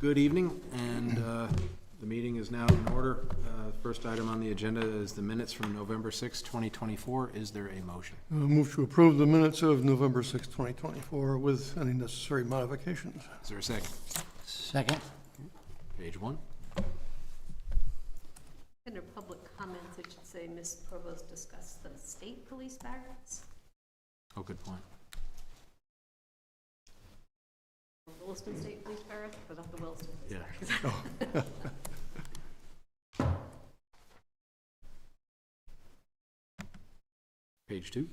Good evening, and the meeting is now in order. First item on the agenda is the minutes from November 6, 2024. Is there a motion? Move to approve the minutes of November 6, 2024 with any necessary modifications. Is there a second? Second. Page 1. Under public comments, it should say Ms. Provost discussed the state police barracks. Oh, good point. Williston State Police Barracks, but not the Williston Police Yeah. Barracks. Page 2.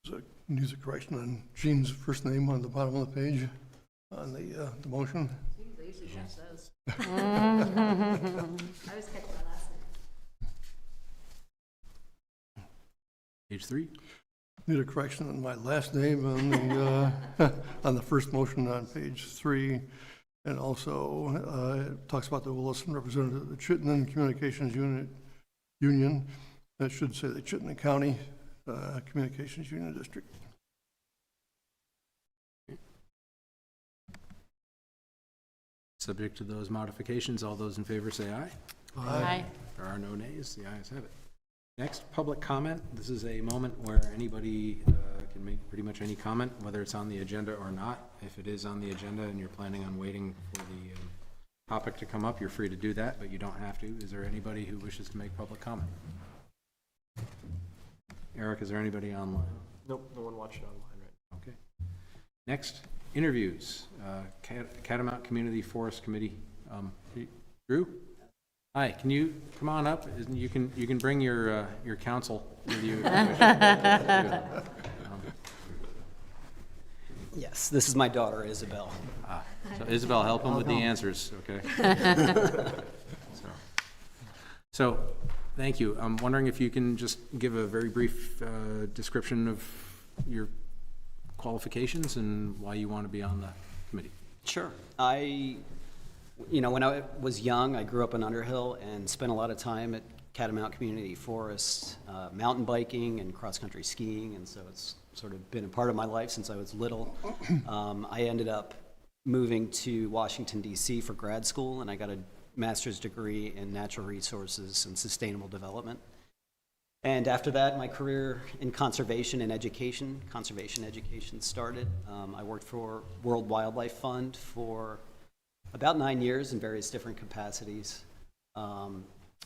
There's a music correction on Jean's first name on the bottom of the page on the motion. Jeez, I usually catch those. I always catch my last name. Page 3. Need a correction on my last name on the, on the first motion on page 3. And also it talks about the Williston representative of the Chittenden Communications Union. That should say the Chittenden County Communications Union District. Subject to those modifications, all those in favor say aye. Aye. There are no nays. The ayes have it. Next, public comment. This is a moment where anybody can make pretty much any comment, whether it's on the agenda or not. If it is on the agenda and you're planning on waiting for the topic to come up, you're free to do that, but you don't have to. Is there anybody who wishes to make public comment? Eric, is there anybody online? Nope, no one watched it online right Okay. Next, interviews. Catamount Community Forest Committee. Drew? Hi, can you come on up? You can bring your counsel with you. Yes, this is my daughter, Isabel. So Isabel, help him with the answers, okay? So, thank you. I'm wondering if you can just give a very brief description of your qualifications and why you want to be on the committee. Sure. When I was young, I grew up in Underhill and spent a lot of time at Catamount Community Forest, mountain biking and cross-country skiing, and so it's sort of been a part of my life since I was little. I ended up moving to Washington, D.C. for grad school, and I got a master's degree in natural resources and sustainable development. And after that, my career in conservation education started. I worked for World Wildlife Fund for about 9 years in various different capacities,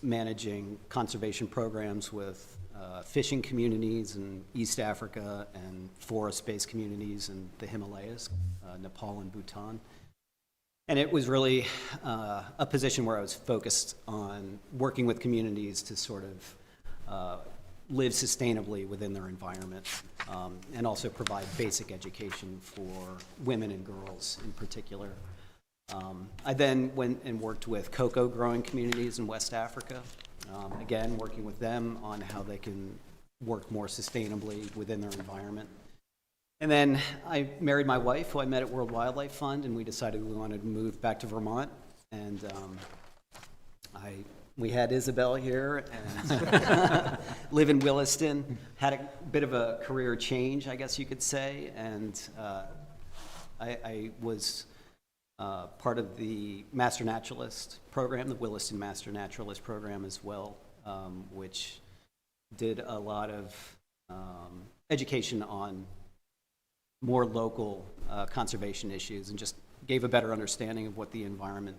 managing conservation programs with fishing communities in East Africa and forest-based communities in the Himalayas, Nepal and Bhutan. And it was really a position where I was focused on working with communities to sort of live sustainably within their environment, and also provide basic education for women and girls in particular. I then went and worked with cocoa growing communities in West Africa, again, working with them on how they can work more sustainably within their environment. And then I married my wife, who I met at World Wildlife Fund, and we decided we wanted to move back to Vermont. And we had Isabel here and live in Williston, had a bit of a career change, I guess you could say, and I was part of the Master Naturalist program, the Williston Master Naturalist program as well, which did a lot of education on more local conservation issues and just gave a better understanding of what the environment,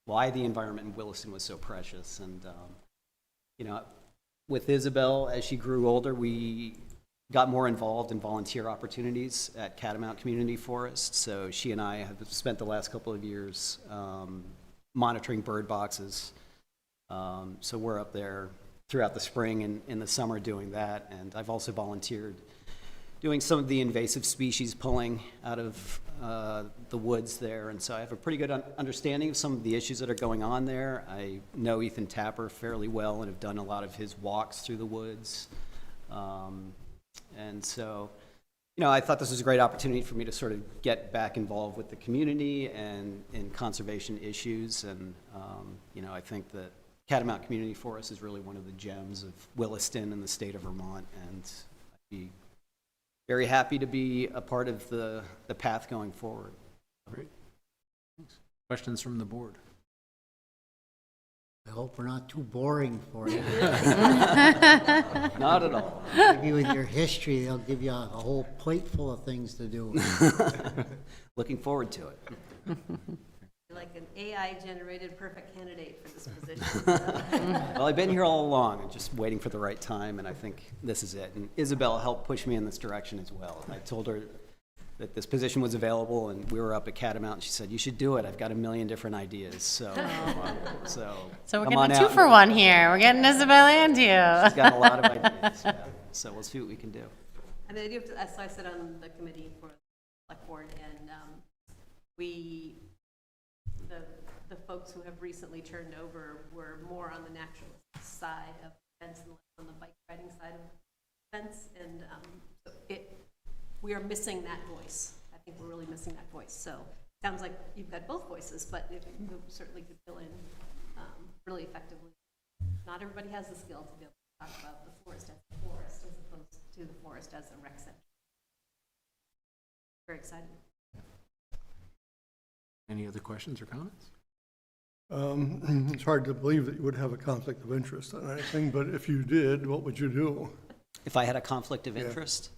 why the environment in Williston was so precious. And, with Isabel, as she grew older, we got more involved in volunteer opportunities at Catamount Community Forest. So she and I have spent the last couple of years monitoring bird boxes. So we're up there throughout the spring and in the summer doing that. And I've also volunteered doing some of the invasive species pulling out of the woods there. And so I have a pretty good understanding of some of the issues that are going on there. I know Ethan Tapper fairly well and have done a lot of his walks through the woods. And so, I thought this was a great opportunity for me to sort of get back involved with the community and in conservation issues. And, I think that Catamount Community Forest is really one of the gems of Williston and the state of Vermont. And I'd be very happy to be a part of the path going forward. Great. Thanks. Questions from the board? I hope we're not too boring for you. Not at all. Maybe with your history, they'll give you a whole plate full of things to do. Looking forward to it. You're like an AI-generated perfect candidate for this position. Well, I've been here all along, and just waiting for the right time, and I think this is it. And Isabel helped push me in this direction as well. I told her that this position was available, and we were up at Catamount, and she said, "You should do it. I've got a million different ideas." So So we're come on getting a out. 2-for-1 here. We're getting Isabel and you. She's got a lot of ideas. Yeah. So we'll see what we can do. And I do have to, so I sit on the committee for the select board, and the folks who have recently turned over were more on the natural side of the fence and less on the bike riding side of the fence, and so we are missing that voice. I think we're really missing that voice. So sounds like you've got both voices, but if you certainly could fill in really effectively. Not everybody has the skill to be able to talk about the forest as a forest as opposed to the forest as a rec center. Very excited. Any other questions or comments? It's hard to believe that you would have a conflict of interest on anything, but if you did, what would you do? If I had a conflict of Yeah. interest,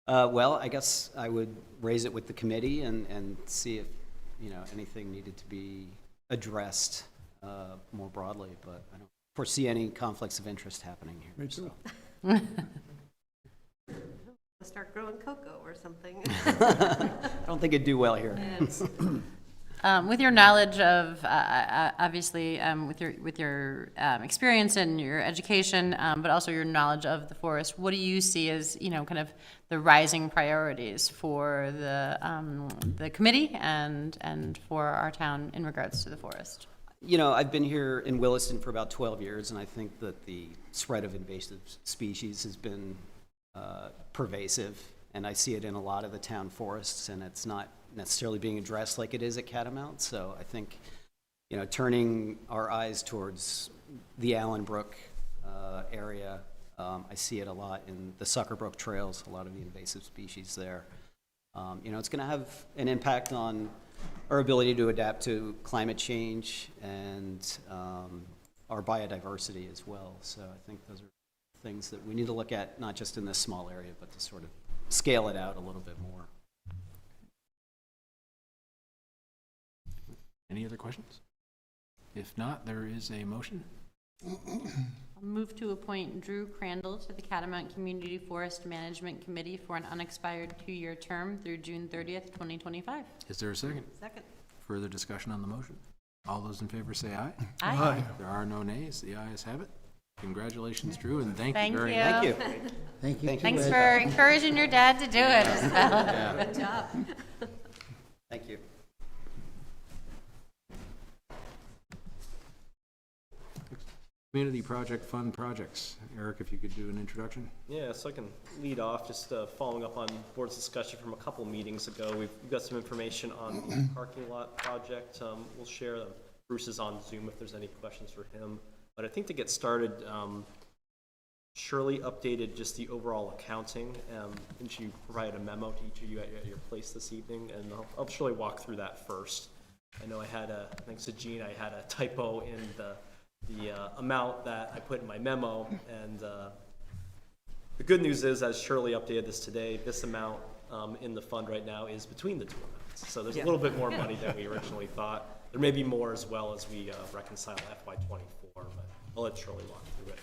well, I guess I would raise it with the committee and see if, anything needed to be addressed more broadly, but I don't foresee any conflicts of interest happening here. Me too. so. Start growing cocoa or something. I don't think it'd do well here. With your knowledge of, obviously, with your experience and your education, but also your knowledge of the forest, what do you see as, kind of the rising priorities for the committee and for our town in regards to the forest? I've been here in Williston for about 12 years, and I think that the spread of invasive species has been pervasive, and I see it in a lot of the town forests, and it's not necessarily being addressed like it is at Catamount. So I think, turning our eyes towards the Allen Brook area, I see it a lot in the Sucker Brook trails, a lot of the invasive species there. It's going to have an impact on our ability to adapt to climate change and our biodiversity as well. So I think those are things that we need to look at, not just in this small area, but to sort of scale it out a little bit more. Any other questions? If not, there is a motion. I'll move to appoint Drew Crandall to the Catamount Community Forest Management Committee for an unexpired 2-year term through June 30th, 2025. Is there a second? Second. Further discussion on the motion? All those in favor say aye. Aye. There are no nays. The ayes have it. Congratulations, Drew, and thank Thank you very you. much. Thank you. Thank you. Thank Thanks Ed. for encouraging your dad to do it as well. Yeah. Good job. Thank you. Community Project Fund Projects. Eric, if you could do an introduction. Yeah, so I can lead off, just following up on board's discussion from a couple meetings ago. We've got some information on the parking lot project. We'll share. Bruce is on Zoom if there's any questions for him. But I think to get started, Shirley updated just the overall accounting, and she provided a memo to each of you at your place this evening, and I'll surely walk through that first. I know thanks to Jean, I had a typo in the amount that I put in my memo, and the good news is, as Shirley updated this today, this amount in the fund right now is between the two amounts. So there's a little bit more money than we originally thought. There may be more as well as we reconcile FY24, but I'll let Shirley walk through it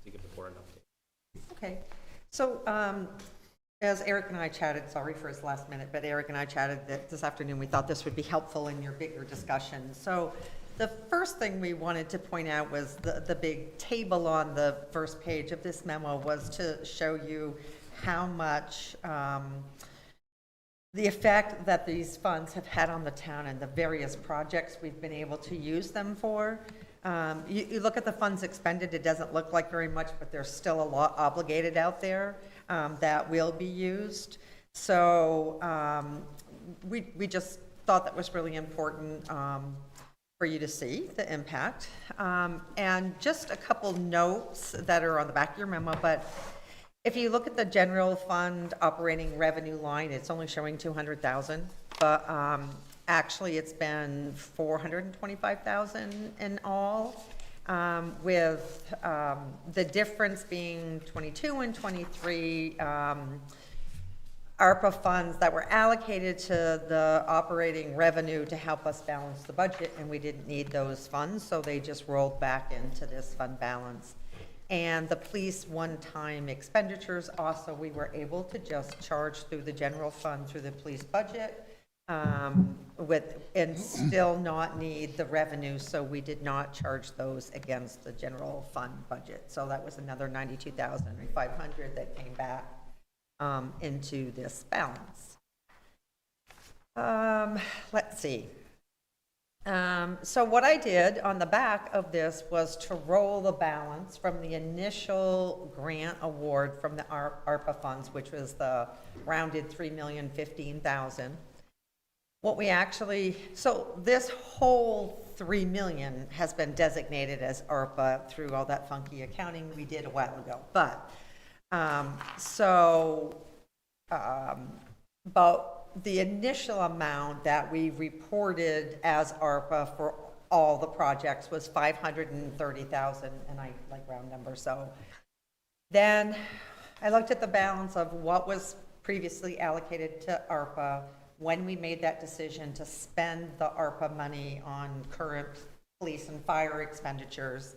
to give the board an update. Okay, so as Eric and I chatted, sorry for his last minute, but Eric and I chatted that this afternoon, we thought this would be helpful in your bigger discussion. So the first thing we wanted to point out was the big table on the first page of this memo was to show you how much the effect that these funds have had on the town and the various projects we've been able to use them for. You look at the funds expended, it doesn't look like very much, but there's still a lot obligated out there that will be used. So we just thought that was really important for you to see the impact. And just a couple notes that are on the back of your memo, but If you look at the general fund operating revenue line, it's only showing 200,000, but actually it's been 425,000 in all, with the difference being 22 and 23 ARPA funds that were allocated to the operating revenue to help us balance the budget, and we didn't need those funds, so they just rolled back into this fund balance. And the police one-time expenditures also, we were able to just charge through the general fund, through the police budget, and still not need the revenue, so we did not charge those against the general fund budget. So that was another 92,500 that came back into this balance. Let's see. So what I did on the back of this was to roll the balance from the initial grant award from the ARPA funds, which was the rounded $3,015,000. What we actually, so this whole $3 million has been designated as ARPA through all that funky accounting we did a while ago. But the initial amount that we reported as ARPA for all the projects was 530,000, and I like round numbers. So then I looked at the balance of what was previously allocated to ARPA when we made that decision to spend the ARPA money on current police and fire expenditures.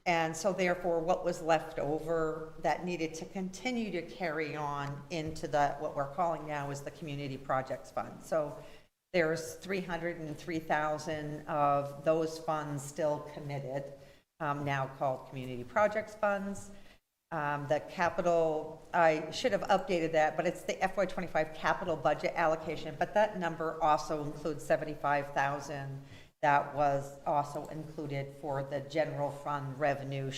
And so therefore, what was left over that needed to continue to carry on into what we're calling now is the Community Projects Fund. So there's 303,000 of those funds still committed, now called Community Projects Funds. The capital, I should have updated that, but it's the FY25 capital budget allocation, but that number also includes 75,000 that was also included for the general fund revenue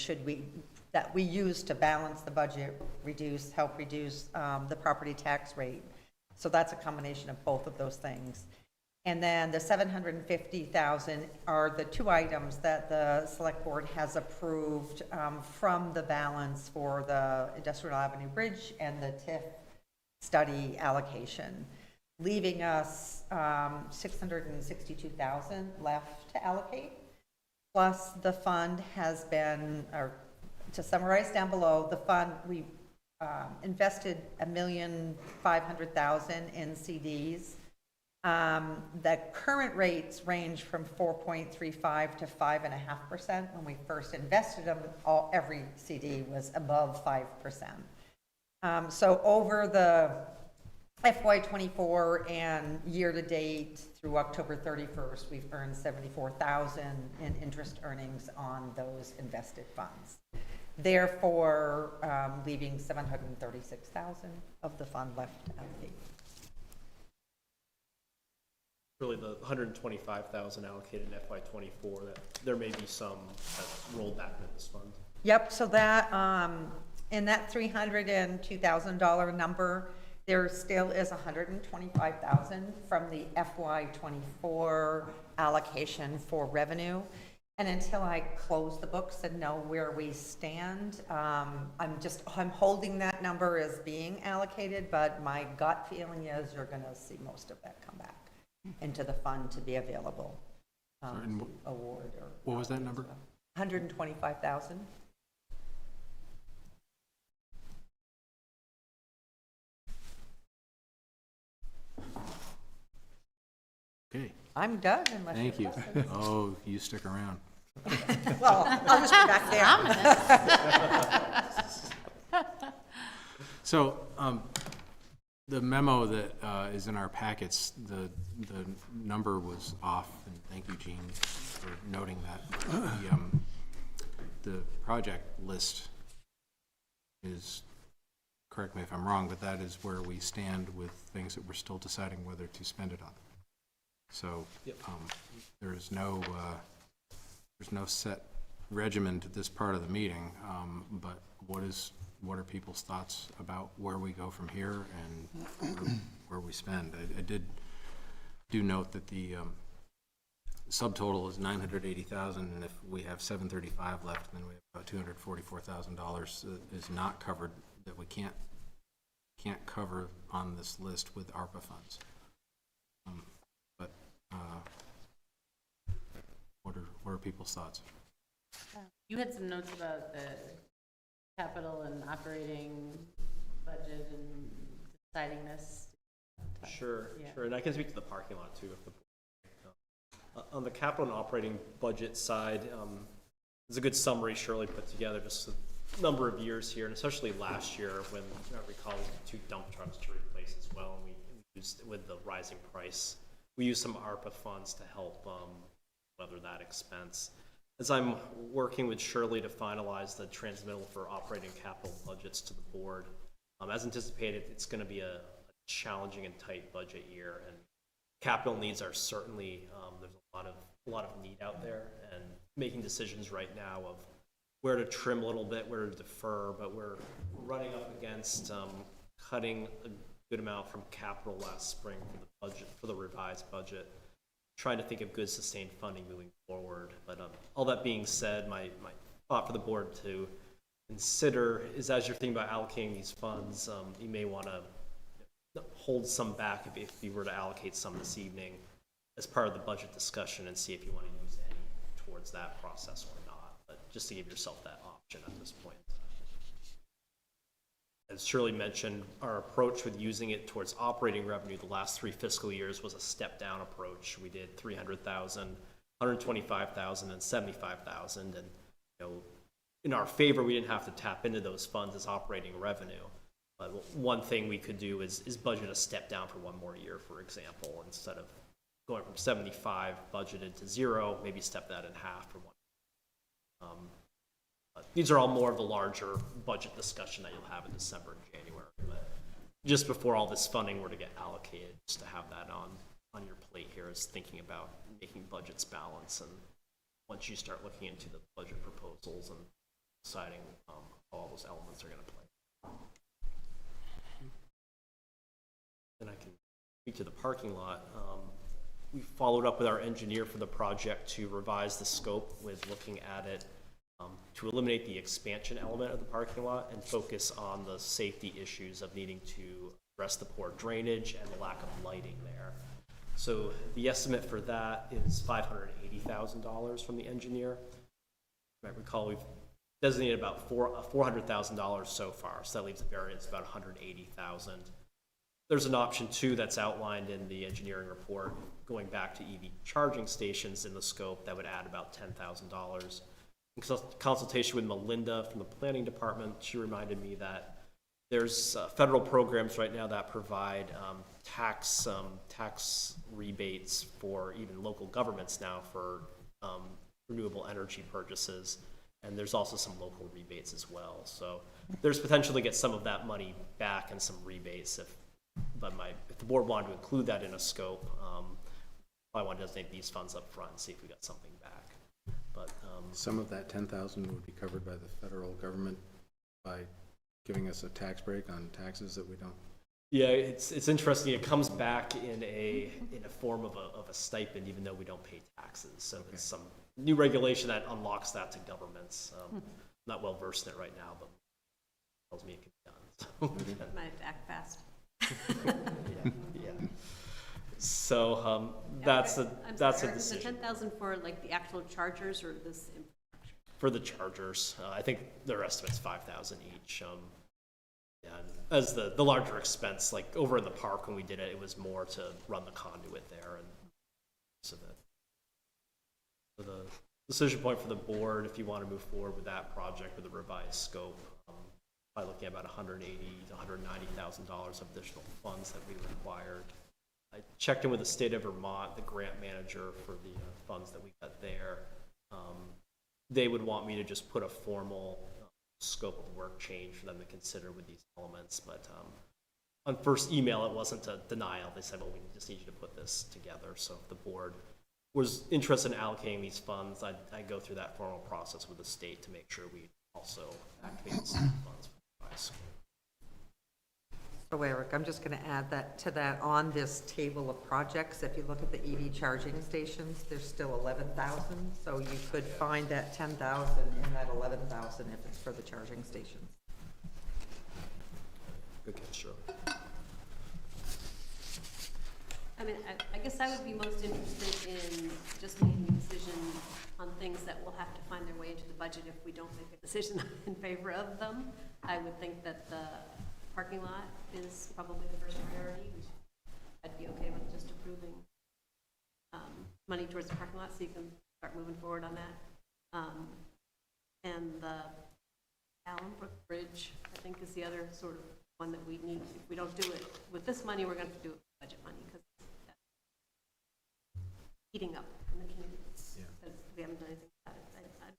that we use to balance the budget, help reduce the property tax rate. So that's a combination of both of those things. And then the 750,000 are the two items that the select board has approved from the balance for the Industrial Avenue Bridge and the TIF study allocation, leaving us 662,000 left to allocate. Plus the fund has been, or to summarize down below, the fund, we invested $1,500,000 in CDs. The current rates range from 4.35 to 5.5%. When we first invested them, every CD was above 5%. So over the FY24 and year-to-date through October 31st, we've earned $74,000 in interest earnings on those invested funds. Therefore, leaving $736,000 of the fund left to allocate. Really, the 125,000 allocated in FY24, that there may be some that's rolled back into this fund. Yep, so that, in that $302,000 number, there still is 125,000 from the FY24 allocation for revenue. And until I close the books and know where we stand, I'm holding that number as being allocated, but my gut feeling is you're gonna see most of that come back into the fund to be available, award or. What was that number? 125,000. Okay, I'm done unless. thank you. have questions. Oh, you stick around. Well, I'll just be back there. So, the memo that is in our packets, the number was off, and thank you, Jean, for noting that. The project list is, correct me if I'm wrong, but that is where we stand with things that we're still deciding whether to spend it on. So, there's no set regimen to this part of the meeting, but what are people's thoughts about where we go from here and where we spend? I do note that the subtotal is 980,000, and if we have 735 left, then we have about $244,000 that is not covered, that we can't cover on this list with ARPA funds. But what are people's thoughts? You had some notes about the capital and operating budget and deciding this. Sure, Yeah. sure, and I can speak to the parking lot too. If the, on the capital and operating budget side, there's a good summary Shirley put together, just a number of years here, and especially last year when, I recall, 2 dump trucks to replace as well, and we used, with the rising price, we used some ARPA funds to help weather that expense. As I'm working with Shirley to finalize the transmittal for operating capital budgets to the board, as anticipated, it's going to be a challenging and tight budget year, and capital needs are certainly, there's a lot of need out there, and making decisions right now of where to trim a little bit, where to defer, but we're running up against cutting a good amount from capital last spring for the budget, for the revised budget, trying to think of good sustained funding moving forward. But all that being said, my thought for the board to consider is, as you're thinking about allocating these funds, you may want to hold some back if you were to allocate some this evening as part of the budget discussion, and see if you want to use any towards that process or not, but just to give yourself that option at this point. As Shirley mentioned, our approach with using it towards operating revenue the last 3 fiscal years was a step-down approach. We did 300,000, 125,000, and 75,000, and in our favor, we didn't have to tap into those funds as operating revenue. But one thing we could do is budget a step down for 1 more year, for example, instead of going from 75 budgeted to 0, maybe step that in half for 1. These are all more of the larger budget discussion that you'll have in December and January. But just before all this funding were to get allocated, just to have that on your plate here is thinking about making budgets balance. And once you start looking into the budget proposals and deciding how all those elements are going to play. Then I can speak to the parking lot. We followed up with our engineer for the project to revise the scope with looking at it to eliminate the expansion element of the parking lot and focus on the safety issues of needing to address the poor drainage and the lack of lighting there. So the estimate for that is $580,000 from the engineer. You might recall we've designated about $400,000 so far, so that leaves a variance of about $180,000. There's an option too that's outlined in the engineering report, going back to EV charging stations in the scope that would add about $10,000. In consultation with Melinda from the planning department, she reminded me that there's federal programs right now that provide tax rebates for even local governments now for renewable energy purchases, and there's also some local rebates as well. So there's potential to get some of that money back and some rebates if the board wanted to include that in a scope. I want to designate these funds up front and see if we got something back. But Some of that 10,000 would be covered by the federal government by giving us a tax break on taxes that we don't. yeah, it's interesting. It comes back in a form of a stipend, even though we don't pay taxes. So Okay. it's some new regulation that unlocks that to governments. I'm not well versed in it right now, but it tells me it can be done. My back fast. Yeah. So that's a I'm sorry, is the decision 10,000 for like the actual chargers or this infrastructure? for the chargers. I think their estimate's 5,000 each. And as the larger expense, like over in the park when we did it, it was more to run the conduit there, and so the decision point for the board, if you want to move forward with that project with a revised scope, by looking at about $180,000 to $190,000 of additional funds that we required. I checked in with the state of Vermont, the grant manager for the funds that we got there. They would want me to just put a formal scope of work change for them to consider with these elements. But on first email, it wasn't a denial. They said, well, we just need you to put this together. So if the board was interested in allocating these funds, I'd go through that formal process with the state to make sure we also activate some funds for the revised scope. So Eric, I'm just going to add that to that on this table of projects. If you look at the EV charging stations, there's still 11,000. So you could find that 10,000 in that 11,000 if it's for the charging stations. Good catch, Shirley. I mean, I guess I would be most interested in just making a decision on things that will have to find their way into the budget if we don't make a decision in favor of them. I would think that the parking lot is probably the first priority. I'd be okay with just approving money towards the parking lot so you can start moving forward on that. And the Allenbrook Bridge, I think, is the other sort of one that we need. If we don't do it with this money, we're going to have to do it with budget money because that's heating up in the community. Yeah. But we haven't done anything about it.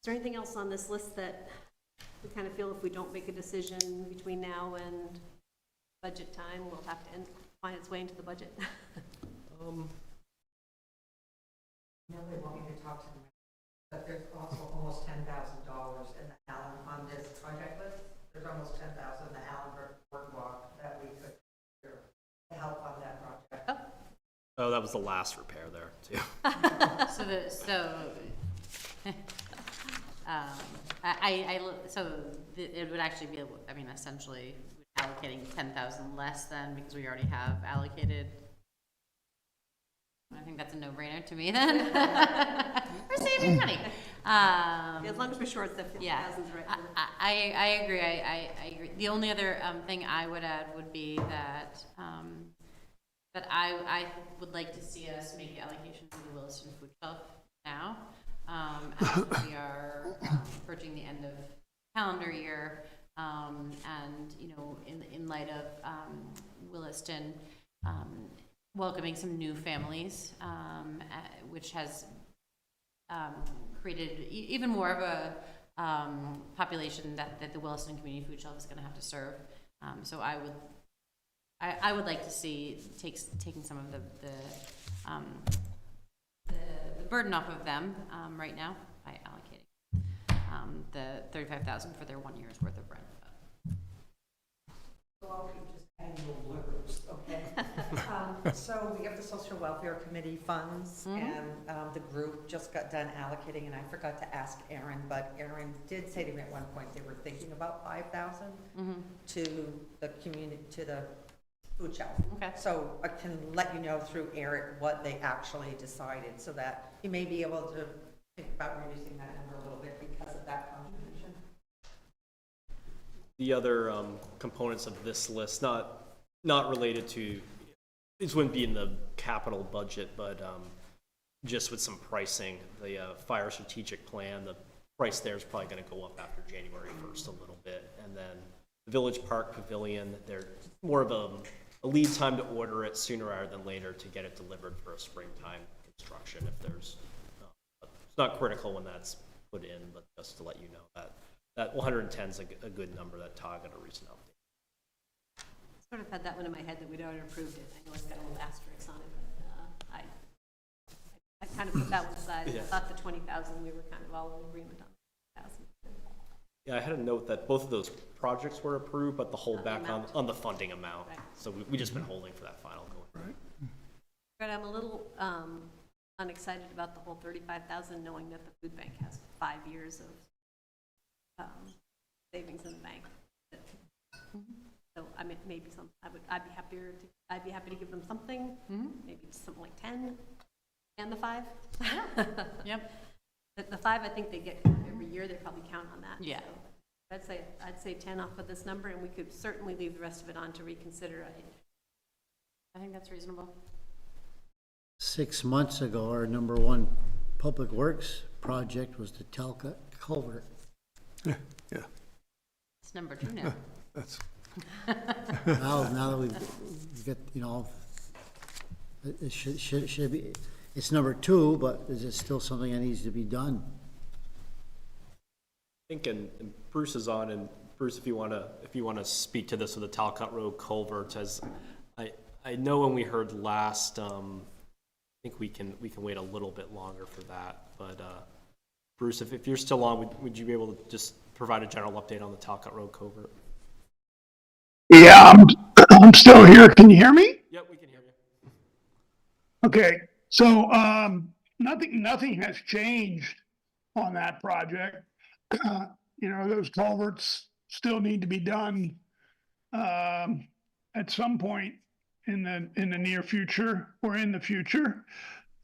Is there anything else on this list that we kind of feel if we don't make a decision between now and budget time, we'll have to find its way into the budget? Now they want me to talk to them, but there's also almost $10,000 in the Allen on this project list. There's almost 10,000 in the Allenbrook boardwalk that we could do to help on that project. Oh, that was the last repair there, too. It would actually be, I mean, essentially allocating 10,000 less than, because we already have allocated. I think that's a no-brainer to me then. We're saving money. As long as we're sure it's the 50,000 is right. I agree. I agree. The only other thing I would add would be that I would like to see us make the allocation for the Williston Food Shelf now, as we are approaching the end of calendar year, and in light of Williston welcoming some new families, which has created even more of a population that the Williston Community Food Shelf is going to have to serve. So I would like to see taking some of the burden off of them right now by allocating the $35,000 for their 1 year's worth of rent. So I'll keep just annual blurbs, okay? So we have the Social Welfare Committee funds, and the group just got done allocating, and I forgot to ask Erin, but Erin did say to me at one point they were thinking about 5,000 to the community, to the food shelf. Okay. So I can let you know through Eric what they actually decided, so that you may be able to think about reducing that number a little bit because of that contribution. The other components of this list, not related to, this wouldn't be in the capital budget, but just with some pricing, the fire strategic plan, the price there is probably going to go up after January 1st a little bit. And then the Village Park Pavilion, they're more of a lead time to order it sooner rather than later to get it delivered for a springtime construction. If there's, it's not critical when that's put in, but just to let you know that 110 is a good number that Todd got a recent update. Sort of had that one in my head that we'd already approved it. I know it's got a little asterisk on it, but I kind of put that one aside. Yeah. I thought the 20,000, we were kind of all in agreement on 20,000. Yeah, I had a note that both of those projects were approved, but the holdback amount. on the funding amount. Right. So we just been holding for that final going. Right. But I'm a little unexcited about the whole 35,000, knowing that the food bank has 5 years of savings in the bank. So I mean, maybe some. I'd be happy to give them something. Maybe something like 10, and the 5. Yep. The 5, I think they get every year. They probably count on that. Yeah. So I'd say 10 off of this number, and we could certainly leave the rest of it on to reconsider. I think that's reasonable. 6 months ago, our number one public works project was the Talcott culvert. Yeah, It's number 2 now. that's, Now that we've got, it should be, it's number 2, but is it still something that needs to be done? I think, and Bruce is on, and Bruce, if you want to speak to this with the Talcott Road culvert, as I know when we heard last, I think we can wait a little bit longer for that. But Bruce, if you're still on, would you be able to just provide a general update on the Talcott Road culvert? Yeah, I'm still here. Can you hear me? Yep, we can hear you. Okay, so, nothing has changed on that project. You know, those culverts still need to be done, at some point in the near future or in the future.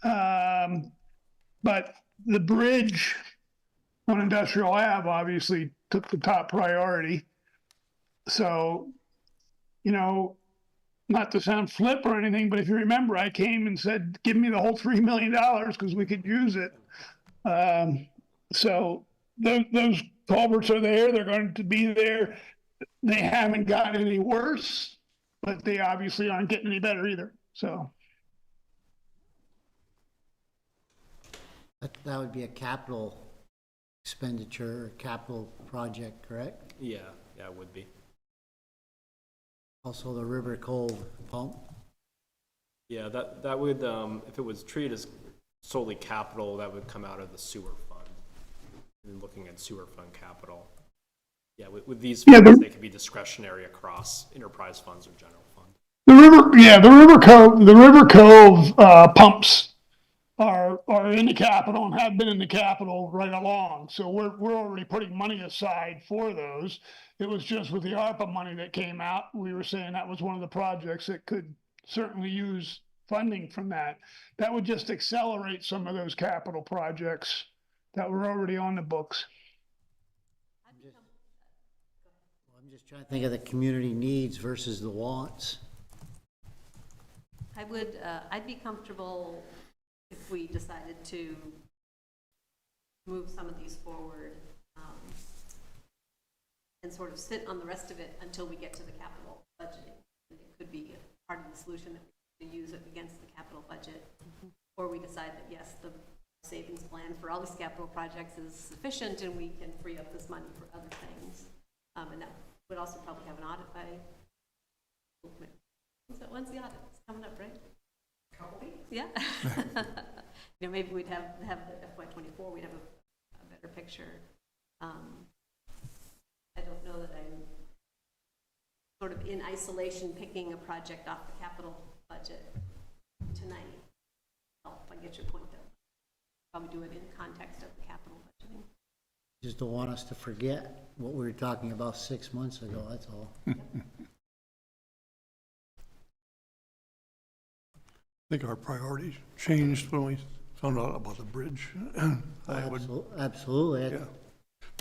But the bridge on Industrial Ave obviously took the top priority. So, you know, not to sound flip or anything, but if you remember, I came and said, give me the whole $3 million because we could use it. So those culverts are there. They're going to be there. They haven't gotten any worse, but they obviously aren't getting any better either. So That would be a capital expenditure, or capital project, correct? Yeah, it would be. Also the River Cove pump. Yeah, that would, if it was treated as solely capital, that would come out of the sewer fund. And looking at sewer fund capital. Yeah, with these funds, they could be discretionary across enterprise funds or general fund. the River Cove pumps are in the capital and have been in the capital right along. So we're already putting money aside for those. It was just with the ARPA money that came out, we were saying that was one of the projects that could certainly use funding from that. That would just accelerate some of those capital projects that were already on the books. I'm just trying to think of the community needs versus the wants. I'd be comfortable if we decided to move some of these forward, and sort of sit on the rest of it until we get to the capital budgeting. And it could be part of the solution that we use it against the capital budget. Or we decide that, yes, the savings plan for all these capital projects is sufficient and we can free up this money for other things. And that would also probably have an audit by, when's the audit? It's coming up, right? Couple weeks. Yeah. You know, maybe we'd have the FY24, we'd have a better picture. I don't know that I'm sort of in isolation picking a project off the capital budget tonight. Oh, if I get your point though. Probably do it in context of the capital budgeting. Just don't want us to forget what we were talking about 6 months ago, that's all. I think our priorities changed when we found out about the bridge. Absolutely. Yeah.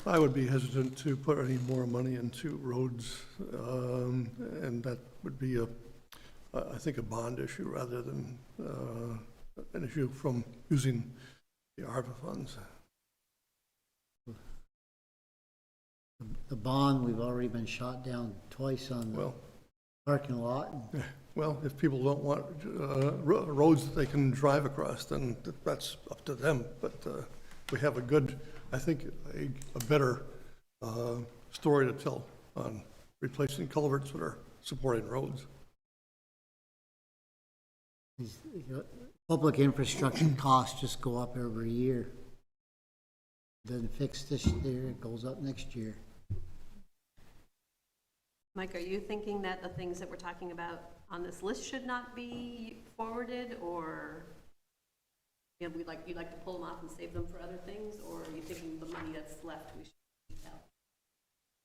I would be hesitant to put any more money into roads, and that would be I think a bond issue rather than an issue from using the ARPA funds. The bond, we've already been shot down twice on the parking lot. Well, if people don't want roads that they can drive across, then that's up to them. But we have I think, a better story to tell on replacing culverts that are supporting roads. Public infrastructure costs just go up every year. Doesn't fix this year, it goes up next year. Mike, are you thinking that the things that we're talking about on this list should not be forwarded, or you'd like to pull them off and save them for other things, or are you thinking the money that's left we should keep out?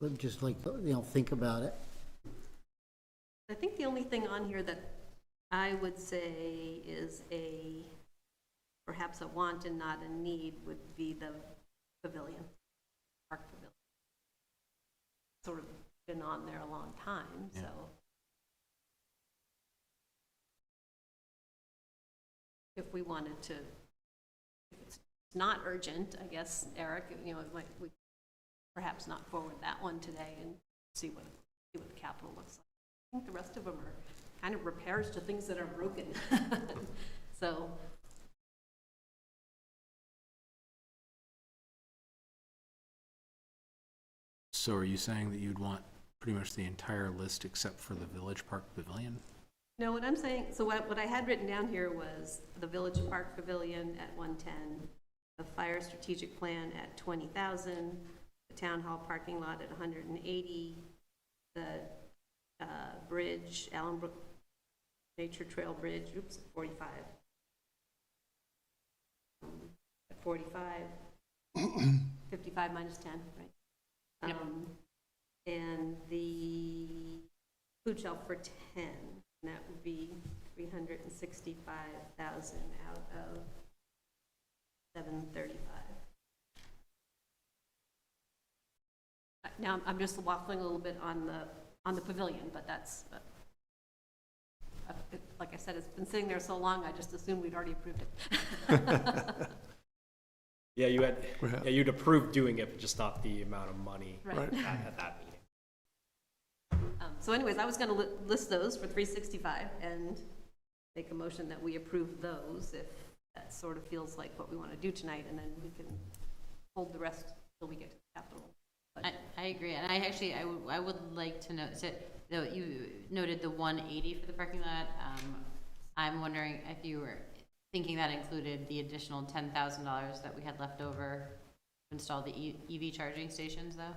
But just like, think about it. I think the only thing on here that I would say is perhaps a want and not a need would be the pavilion, park pavilion. Sort of been on there a long time, so. If we wanted to, if it's not urgent, I guess, Eric, we perhaps not forward that one today and see what the capital looks like. I think the rest of them are kind of repairs to things that are broken. So. So are you saying that you'd want pretty much the entire list except for the Village Park Pavilion? No, what I'm saying, so what I had written down here was the Village Park Pavilion at 110, the fire strategic plan at 20,000, the town hall parking lot at 180, the Bridge, Allenbrook Nature Trail Bridge, oops, 45. At 45, 55 minus 10, right? Yep. And the food shelf for 10, and that would be 365,000 out of 735. Now, I'm just waffling a little bit on the pavilion, but that's, like I said, it's been sitting there so long, I just assumed we'd already approved it. Yeah, you'd approved doing it, but just not the amount of money Right. at that meeting. So anyways, I was gonna list those for 365 and make a motion that we approve those, if that sort of feels like what we want to do tonight, and then we can hold the rest till we get to the capital. I agree, and I would like to note, so you noted the 180 for the parking lot. I'm wondering if you were thinking that included the additional $10,000 that we had left over to install the EV charging stations, though?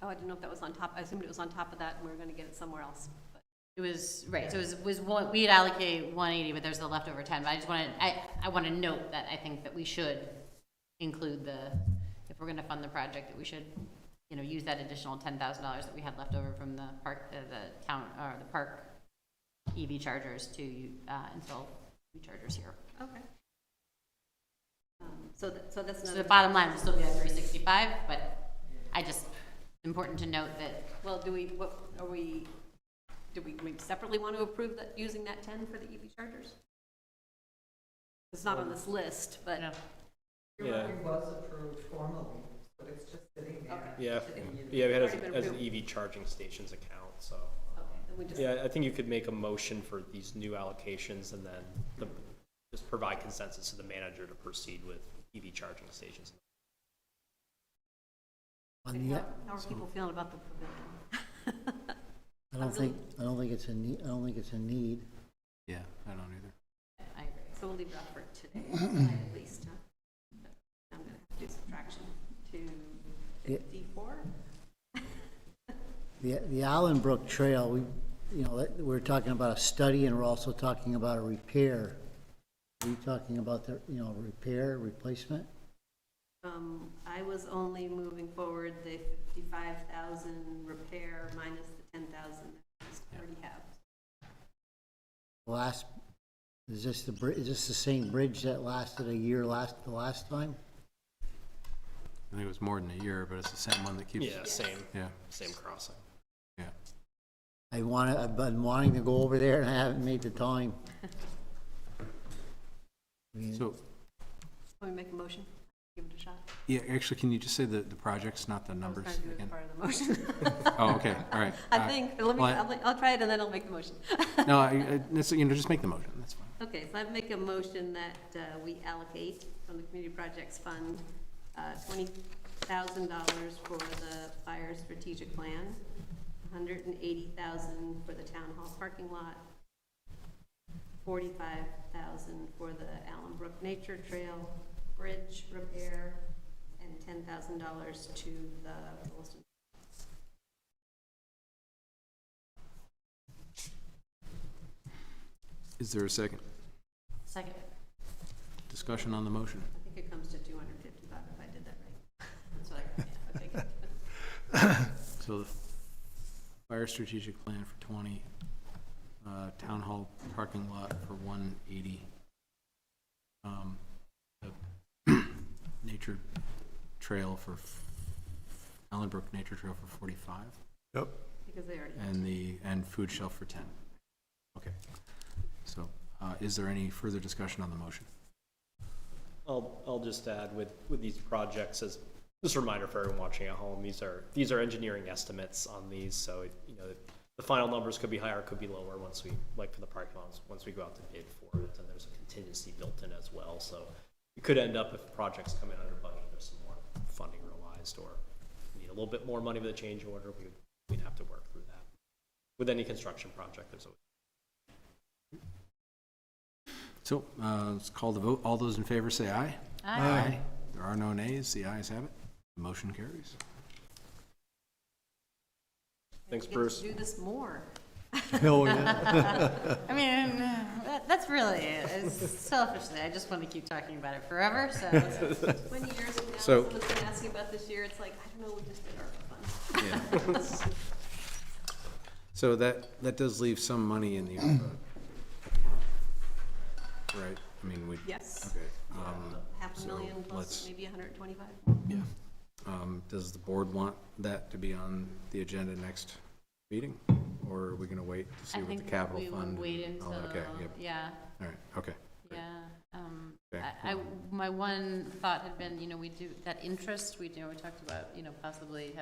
Oh, I didn't know if that was on top, I assumed it was on top of that, and we were gonna get it somewhere else. But It was, right, so it was one, we'd allocate 180, but there's the leftover 10, but I just wanted, I want to note that I think that we should include if we're gonna fund the project, that we should, use that additional $10,000 that we had left over from the park, the town, or the park EV chargers to install EV chargers here. okay. So that's So another. the bottom line will still be at 365, but it's important to note that, Well, do we maybe separately want to approve that, using that 10 for the EV chargers? It's not on this list, but. Yeah. It was approved formally, but it's just sitting there. Yeah, we had it as an EV charging stations account, so. Okay, then we just. Yeah, I think you could make a motion for these new allocations and then just provide consensus to the manager to proceed with EV charging stations. How are people feeling about the pavilion? I don't think it's a need, I don't think it's a need. Yeah, I don't either. I agree. So we'll leave it off for today, at least, huh? I'm gonna have to do subtraction to Yeah. 54. The Allenbrook Trail, we're talking about a study and we're also talking about a repair. Are you talking about the, repair, replacement? I was only moving forward the 55,000 repair minus the 10,000 that we already have. Is this the same bridge that lasted a year the last time? I think it was more than a year, but it's the same one that keeps. Yeah, same crossing. Yeah. I've been wanting to go over there and I haven't made the time. So, Let me make a motion, give it a shot. yeah, actually, can you just say the projects, not the I was numbers trying to do it as again? part of the motion. Oh, okay, all right. I think, I'll try it and then I'll make the motion. No, just make the motion, that's fine. Okay, so I make a motion that we allocate from the Community Projects Fund $20,000 for the fire strategic plan, $180,000 for the town hall parking lot, $45,000 for the Allenbrook Nature Trail bridge repair, and $10,000 to the Williston. Is there a second? Second. Discussion on the motion? I think it comes to 255 if I did that right. That's what I, yeah, okay, good. So the fire strategic plan for 20, town hall parking lot for 180, the nature trail for, Allenbrook Nature Trail for 45, Yep. Because they already. and food shelf for 10. Okay. So, is there any further discussion on the motion? I'll just add with these projects, as just a reminder for everyone watching at home, these are engineering estimates on these, so the final numbers could be higher, could be lower once we, like for the parking lots, once we go out to bid for it, and there's a contingency built in as well, so it could end up, if projects come in under budget, there's some more funding realized, or need a little bit more money with a change order, we'd have to work through that. With any construction project, there's always. So, let's call the vote. All those in favor say aye. Aye. There are no nays. The ayes have it. The motion carries. Thanks, We get to Bruce. do this more. Oh, yeah. I mean, that's really it. It's selfishly, I just want to keep talking about it forever, so. 20 years from now, So- someone's gonna ask you about this year, it's like, I don't know, we just did our fund. Yeah. So that does leave some money in the ARPA account, right? I mean, we. Yes. Okay. Half a so million plus let's- maybe 125. Yeah. Does the board want that to be on the agenda next meeting? Or are we gonna wait to see I what the think capital we will fund? wait until, Oh, okay, yep, yeah, all right, okay. yeah. Okay. My one thought had been, we do, that interest, we talked about, possibly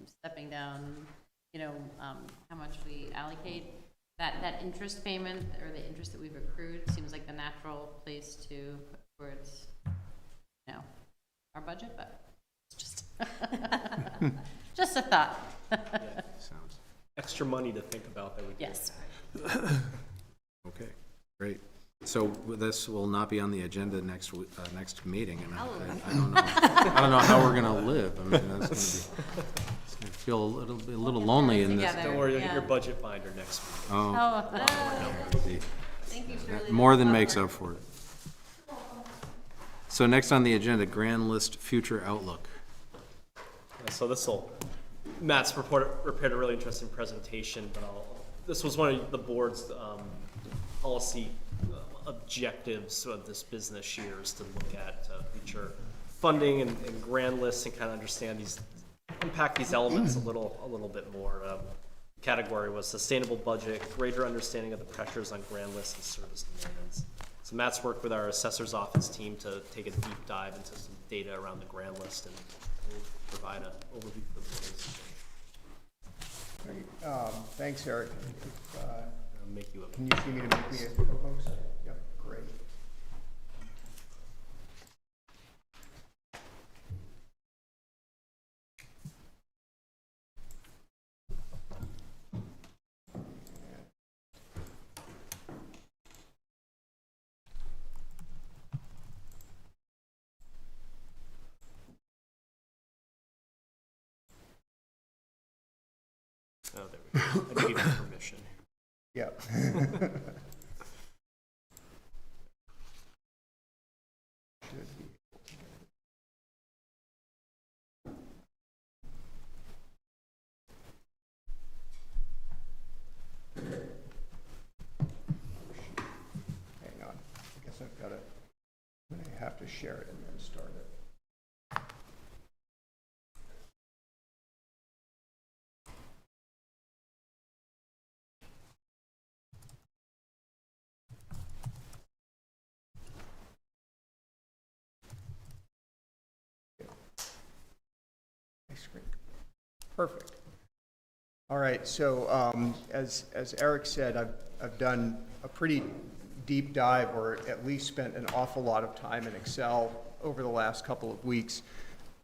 stepping down, how much we allocate. That interest payment, or the interest that we've accrued, seems like the natural place to put towards, our budget, but it's just, just a thought. Sounds, Extra money to think about that we can. Yes. okay, great. So this will not be on the agenda next meeting, and I don't know how we're gonna live. I mean, that's gonna be, it's gonna feel a little lonely in this. Together. Don't worry, you'll get Yeah. your budget binder next week. Oh, Oh, Thank you, Shirley. more than makes up for it. So next on the agenda, grand list future outlook. Yeah, so Matt's prepared a really interesting presentation, but this was one of the board's policy objectives of this business year, is to look at future funding and grand lists and kind of unpack these elements a little bit more. Category was sustainable budget, greater understanding of the pressures on grand lists and service demands. So Matt's worked with our assessor's office team to take a deep dive into some data around the grand list, and we'll provide an overview for the board. Thanks, Eric. Make you a Can you see me to make me a co-host? Yep, great. Oh, there we go. I gave you permission. Yep. Should be. Hang on. I guess I've got to, I'm going to have to share it and then start it. My screen. Perfect. All right, so as Eric said, I've done a pretty deep dive, or at least spent an awful lot of time in Excel over the last couple of weeks,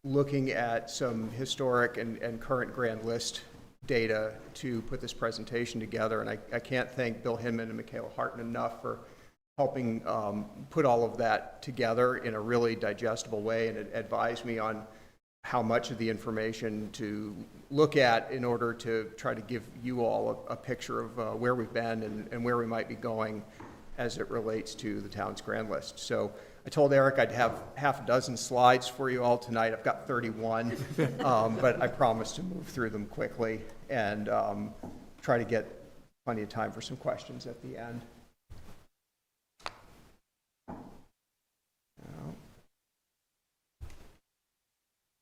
looking at some historic and current grand list data to put this presentation together. And I can't thank Bill Hinman and Michaela Harton enough for helping put all of that together in a really digestible way, and advise me on how much of the information to look at in order to try to give you all a picture of where we've been and where we might be going as it relates to the town's grand list. So I told Eric I'd have half a dozen slides for you all tonight. I've got 31, but I promised to move through them quickly and try to get plenty of time for some questions at the end.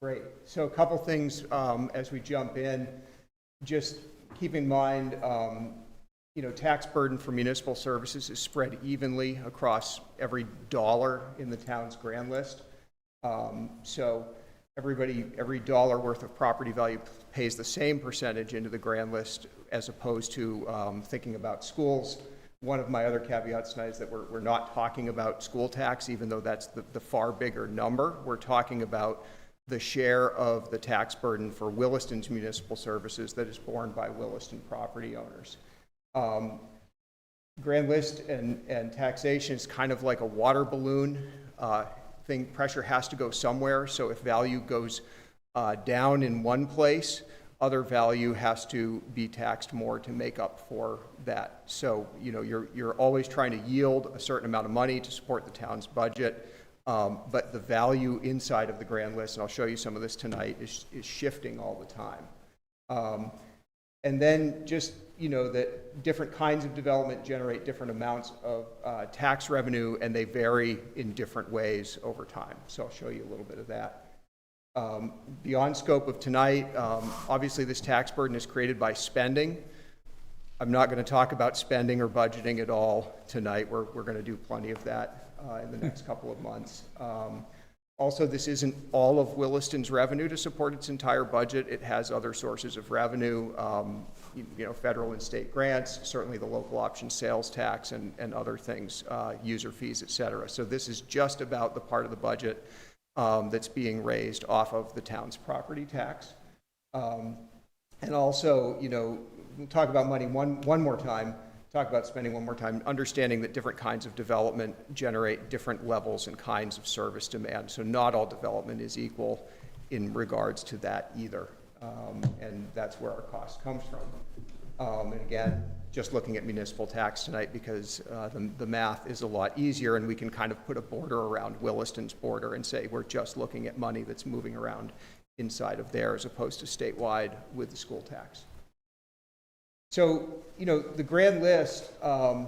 Great. So a couple things as we jump in. Just keep in mind, tax burden for municipal services is spread evenly across every dollar in the town's grand list. So every dollar worth of property value pays the same percentage into the grand list, as opposed to thinking about schools. One of my other caveats tonight is that we're not talking about school tax, even though that's the far bigger number. We're talking about the share of the tax burden for Williston's municipal services that is borne by Williston property owners. Grand list and taxation is kind of like a water balloon thing. Pressure has to go somewhere, so if value goes down in one place, other value has to be taxed more to make up for that. So, you know, you're always trying to yield a certain amount of money to support the town's budget, but the value inside of the grand list, and I'll show you some of this tonight, is shifting all the time. And then just, you know, that different kinds of development generate different amounts of tax revenue, and they vary in different ways over time. So I'll show you a little bit of that. Beyond scope of tonight, obviously this tax burden is created by spending. I'm not going to talk about spending or budgeting at all tonight. We're going to do plenty of that in the next couple of months. Also, this isn't all of Williston's revenue to support its entire budget. It has other sources of revenue, you know, federal and state grants, certainly the local option sales tax and other things, user fees, et cetera. So this is just about the part of the budget that's being raised off of the town's property tax. And also, you know, we'll talk about money one more time, talk about spending one more time, understanding that different kinds of development generate different levels and kinds of service demand. So not all development is equal in regards to that either. And that's where our cost comes from. And again, just looking at municipal tax tonight because the math is a lot easier, and we can kind of put a border around Williston's border and say we're just looking at money that's moving around inside of there as opposed to statewide with the school tax. So, you know, the grand list, I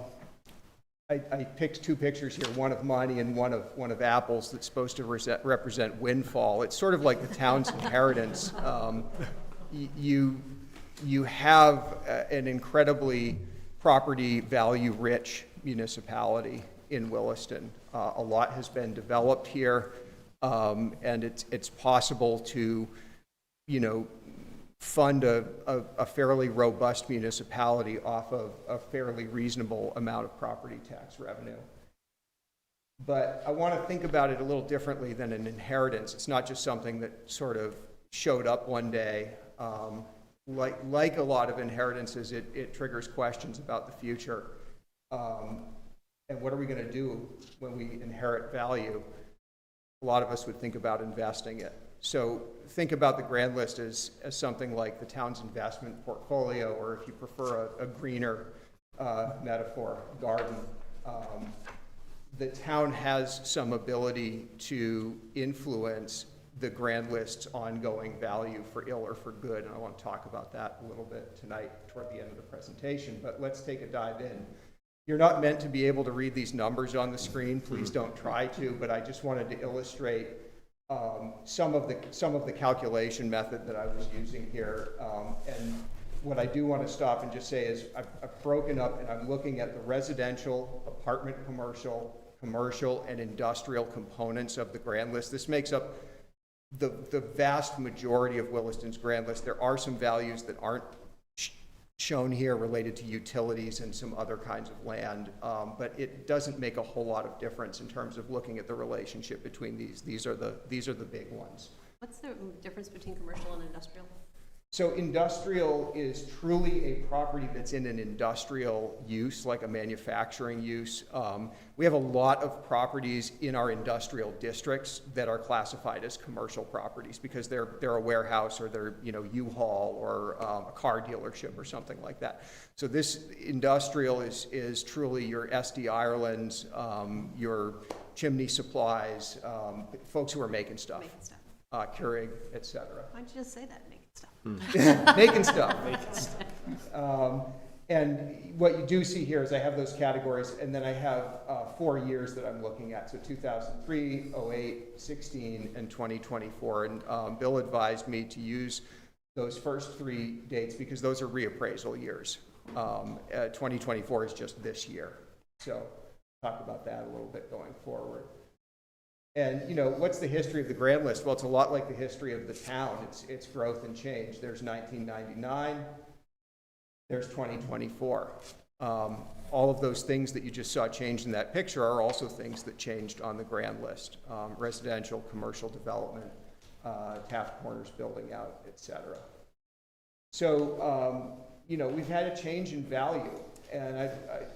picked two pictures here, one of money and one of apples that's supposed to represent windfall. It's sort of like the town's inheritance. You have an incredibly property value rich municipality in Williston. A lot has been developed here, and it's possible to, you know, fund a fairly robust municipality off of a fairly reasonable amount of property tax revenue. But I want to think about it a little differently than an inheritance. It's not just something that sort of showed up one day. Like a lot of inheritances, it triggers questions about the future. And what are we going to do when we inherit value? A lot of us would think about investing it. So think about the grand list as something like the town's investment portfolio, or if you prefer a greener metaphor, garden. The town has some ability to influence the grand list's ongoing value for ill or for good, and I want to talk about that a little bit tonight toward the end of the presentation, but let's take a dive in. You're not meant to be able to read these numbers on the screen, please don't try to, but I just wanted to illustrate some of the calculation method that I was using here. And what I do want to stop and just say is I've broken up and I'm looking at the residential, apartment commercial, and industrial components of the grand list. This makes up the vast majority of Williston's grand list. There are some values that aren't shown here related to utilities and some other kinds of land, but it doesn't make a whole lot of difference in terms of looking at the relationship between these. These are the big ones. What's the difference between commercial and industrial? So industrial is truly a property that's in an industrial use, like a manufacturing use. We have a lot of properties in our industrial districts that are classified as commercial properties because they're a warehouse, or they're, you know, U-Haul, or a car dealership or something like that. So this industrial is truly your SD Ireland's, your chimney supplies, folks who are making stuff. Keurig, et cetera. Why'd you just say that, making stuff? Making stuff. And what you do see here is I have those categories, and then I have 4 years that I'm looking at. So 2003, 08, 16, and 2024. And Bill advised me to use those first 3 dates because those are reappraisal years. 2024 is just this year. So talk about that a little bit going forward. And, you know, what's the history of the grand list? Well, it's a lot like the history of the town. It's growth and change. There's 1999. There's 2024. All of those things that you just saw changed in that picture are also things that changed on the grand list. Residential, commercial development, Taft Corners building out, et cetera. So, you know, we've had a change in value. And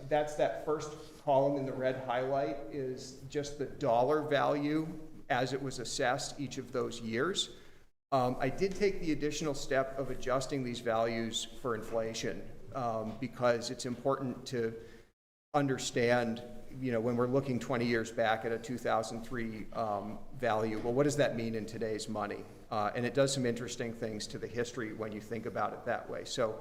that's that first column in the red highlight is just the dollar value as it was assessed each of those years. I did take the additional step of adjusting these values for inflation, because it's important to understand, when we're looking 20 years back at a 2003 value, well, what does that mean in today's money? And it does some interesting things to the history when you think about it that way. So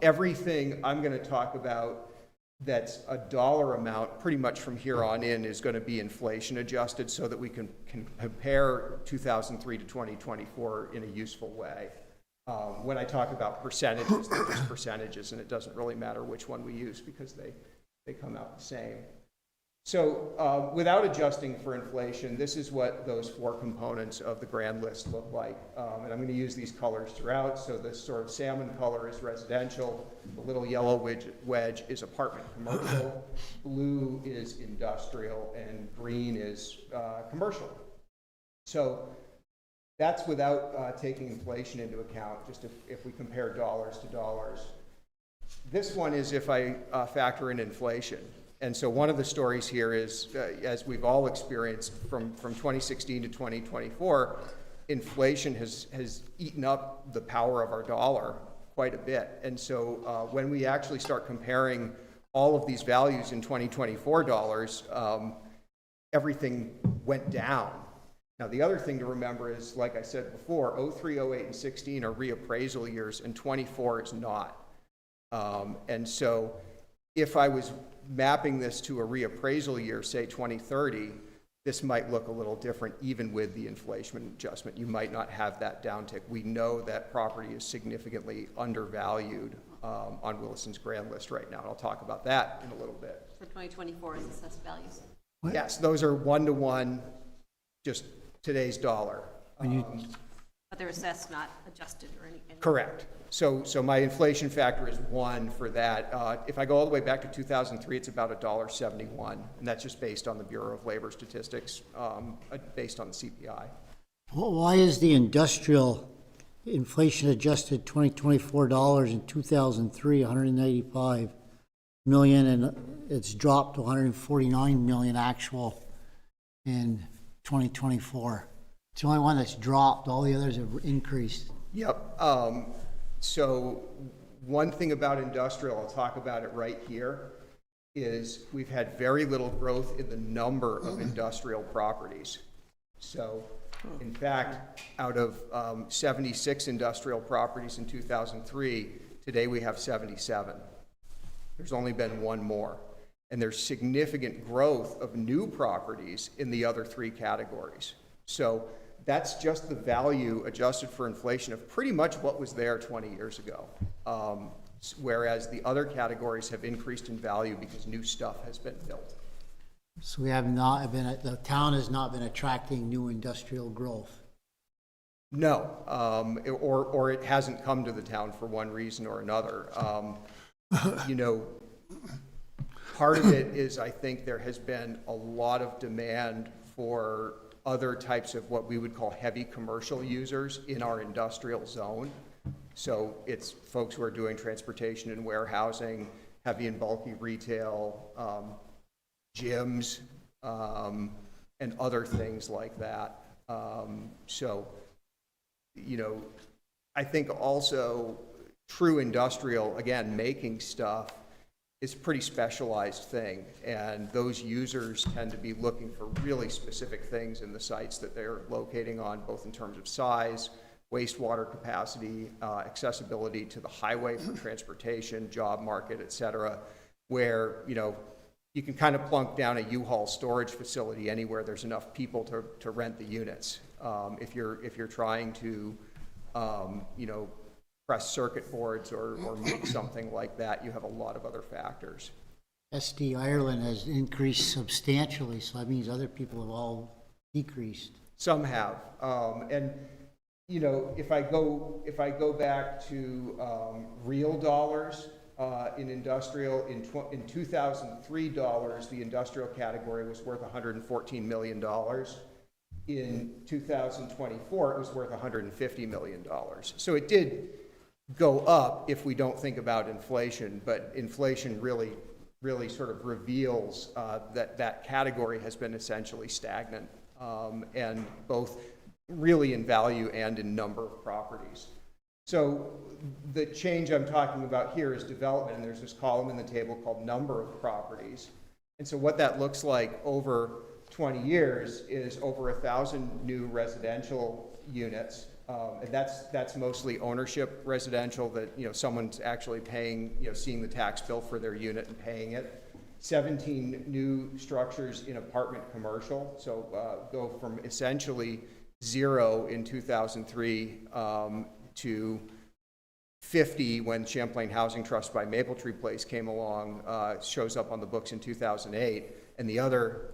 everything I'm going to talk about that's a dollar amount pretty much from here on in is going to be inflation adjusted so that we can compare 2003 to 2024 in a useful way. When I talk about percentages, they're just percentages, and it doesn't really matter which one we use because they come out the same. So without adjusting for inflation, this is what those four components of the grand list look like. And I'm going to use these colors throughout. So this sort of salmon color is residential. The little yellow wedge is apartment commercial. Blue is industrial, and green is commercial. So that's without taking inflation into account, just if we compare dollars to dollars. This one is if I factor in inflation. And so one of the stories here is, as we've all experienced from 2016 to 2024, inflation has eaten up the power of our dollar quite a bit. And so when we actually start comparing all of these values in 2024 dollars, everything went down. Now, the other thing to remember is, like I said before, 03, 08, and 16 are reappraisal years, and 24 is not. And so if I was mapping this to a reappraisal year, say 2030, this might look a little different even with the inflation adjustment. You might not have that downtick. We know that property is significantly undervalued on Williston's grand list right now, and I'll talk about that in a little bit. For 2024 is assessed values. Yes, those are one-to-one, just today's dollar. But they're assessed, not adjusted or anything. Correct. So my inflation factor is 1 for that. If I go all the way back to 2003, it's about $1.71, and that's just based on the Bureau of Labor Statistics, based on the CPI. Well, why is the industrial inflation adjusted 2024 dollars in 2003, 185 million, and it's dropped to 149 million actual in 2024? It's the only one that's dropped. All the others have increased. Yep. So one thing about industrial, I'll talk about it right here, is we've had very little growth in the number of industrial properties. So in fact, out of 76 industrial properties in 2003, today we have 77. There's only been one more. And there's significant growth of new properties in the other three categories. So that's just the value adjusted for inflation of pretty much what was there 20 years ago. Whereas the other categories have increased in value because new stuff has been built. So we have not been, the town has not been attracting new industrial growth. No, or it hasn't come to the town for one reason or another. Part of it is, I think there has been a lot of demand for other types of what we would call heavy commercial users in our industrial zone. So it's folks who are doing transportation and warehousing, heavy and bulky retail, gyms, and other things like that. I think also true industrial, again, making stuff, is a pretty specialized thing, and those users tend to be looking for really specific things in the sites that they're locating on, both in terms of size, wastewater capacity, accessibility to the highway for transportation, job market, et cetera, where you can kind of plunk down a U-Haul storage facility anywhere there's enough people to rent the units. If you're trying to press circuit boards or make something like that, you have a lot of other factors. SD Ireland has increased substantially, so that means other people have all decreased. Some have, and if I go back to real dollars in industrial, in 2003 dollars, the industrial category was worth $114 million. In 2024, it was worth $150 million. So it did go up if we don't think about inflation, but inflation really sort of reveals that category has been essentially stagnant. And both really in value and in number of properties. So the change I'm talking about here is development, and there's this column in the table called number of properties. And so what that looks like over 20 years is over 1,000 new residential units. And that's mostly ownership residential that, someone's actually paying, seeing the tax bill for their unit and paying it. 17 new structures in apartment commercial, so go from essentially 0 in 2003 to 50 when Champlain Housing Trust by Maple Tree Place came along, shows up on the books in 2008, and the other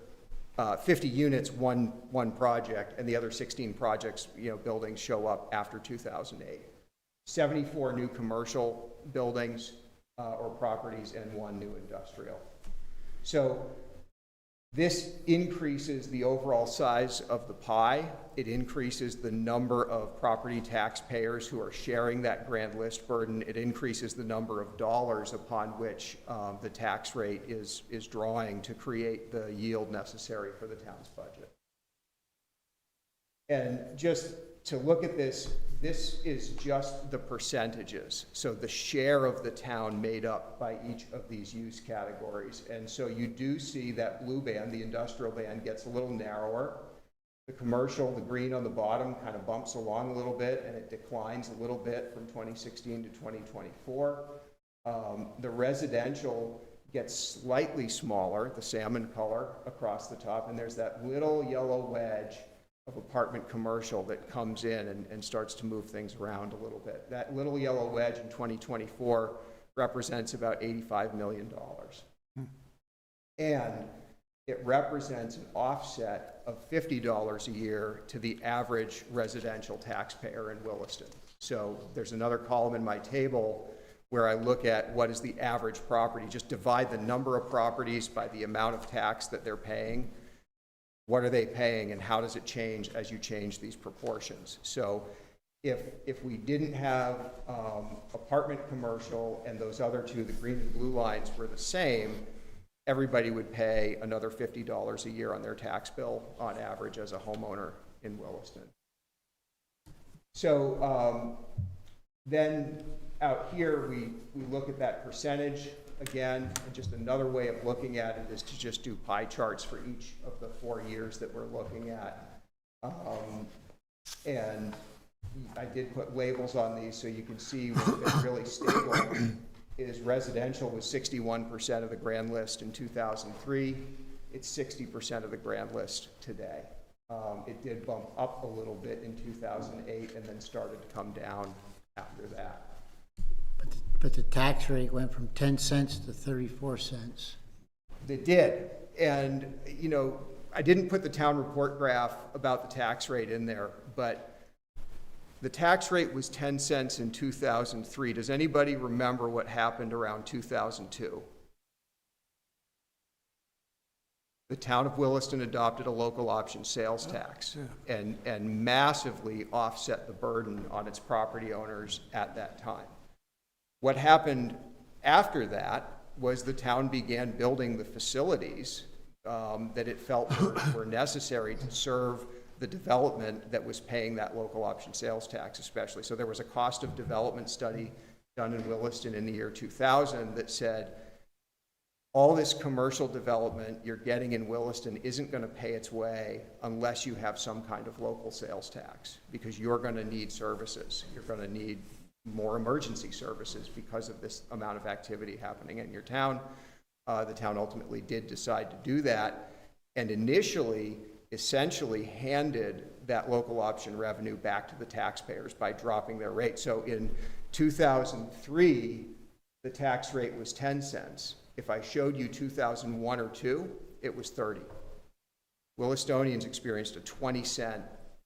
50 units, one project, and the other 16 projects, buildings show up after 2008. 74 new commercial buildings or properties and 1 new industrial. So this increases the overall size of the pie. It increases the number of property taxpayers who are sharing that grand list burden. It increases the number of dollars upon which the tax rate is drawing to create the yield necessary for the town's budget. And just to look at this, this is just the percentages. So the share of the town made up by each of these use categories. And so you do see that blue band, the industrial band, gets a little narrower. The commercial, the green on the bottom, kind of bumps along a little bit, and it declines a little bit from 2016 to 2024. The residential gets slightly smaller, the salmon color across the top, and there's that little yellow wedge of apartment commercial that comes in and starts to move things around a little bit. That little yellow wedge in 2024 represents about $85 million. And it represents an offset of $50 a year to the average residential taxpayer in Williston. So there's another column in my table where I look at what is the average property, just divide the number of properties by the amount of tax that they're paying. What are they paying, and how does it change as you change these proportions? So if we didn't have apartment commercial and those other two, the green and blue lines, were the same, everybody would pay another $50 a year on their tax bill on average as a homeowner in Williston. So then out here, we look at that percentage. Again, and just another way of looking at it is to just do pie charts for each of the 4 years that we're looking at. And I did put labels on these so you can see what's been really stable is residential was 61% of the grand list in 2003. It's 60% of the grand list today. It did bump up a little bit in 2008 and then started to come down after that. But the tax rate went from 10 cents to 34 cents. It did. And, I didn't put the town report graph about the tax rate in there, but the tax rate was 10 cents in 2003. Does anybody remember what happened around 2002? The town of Williston adopted a local option sales tax and massively offset the burden on its property owners at that time. What happened after that was the town began building the facilities that it felt were necessary to serve the development that was paying that local option sales tax especially. So there was a cost of development study done in Williston in the year 2000 that said, all this commercial development you're getting in Williston isn't going to pay its way unless you have some kind of local sales tax, because you're going to need services. You're going to need more emergency services because of this amount of activity happening in your town. The town ultimately did decide to do that, and initially essentially handed that local option revenue back to the taxpayers by dropping their rate. So in 2003, the tax rate was 10 cents. If I showed you 2001 or 2, it was 30. Willistonians experienced a 20-cent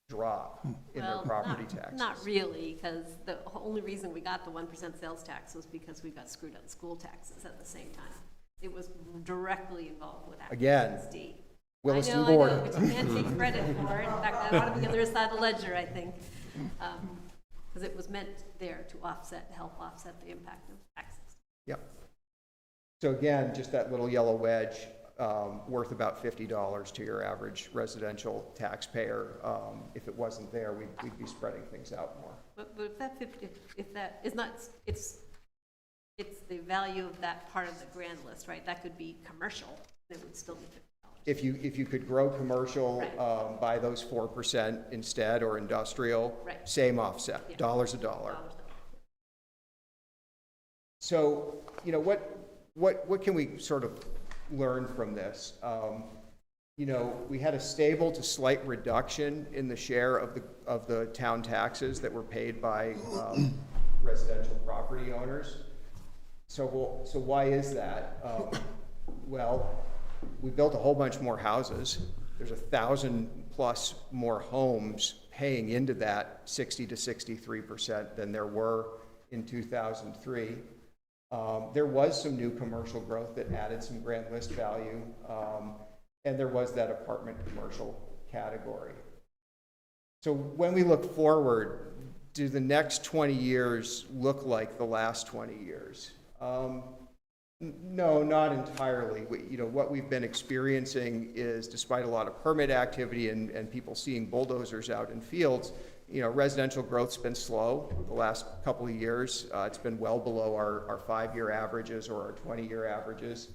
drop in their property taxes. Not really, because the only reason we got the 1% sales tax was because we got screwed on school taxes at the same time. It was directly involved with acquisitions D. Williston Board. I know, but you can't take credit for it. In fact, I ought to be on the other side of the ledger, I think, because it was meant there to help offset the impact of taxes. Yep. So again, just that little yellow wedge worth about $50 to your average residential taxpayer. If it wasn't there, we'd be spreading things out more. But if that 50, if that is not, it's the value of that part of the grand list, right? That could be commercial, and it would still be $50. If you could grow commercial Right. by those 4% instead, or industrial, Right. same offset, Yeah. dollars a dollar. So, you know, what can we sort of learn from this? You know, we had a stable to slight reduction in the share of the town taxes that were paid by residential property owners. So why is that? Well, we built a whole bunch more houses. There's 1,000 plus more homes paying into that 60 to 63% than there were in 2003. There was some new commercial growth that added some grand list value, and there was that apartment commercial category. So when we look forward, do the next 20 years look like the last 20 years? No, not entirely. You know, what we've been experiencing is, despite a lot of permit activity and people seeing bulldozers out in fields, you know, residential growth's been slow the last couple of years. It's been well below our 5-year averages or our 20-year averages.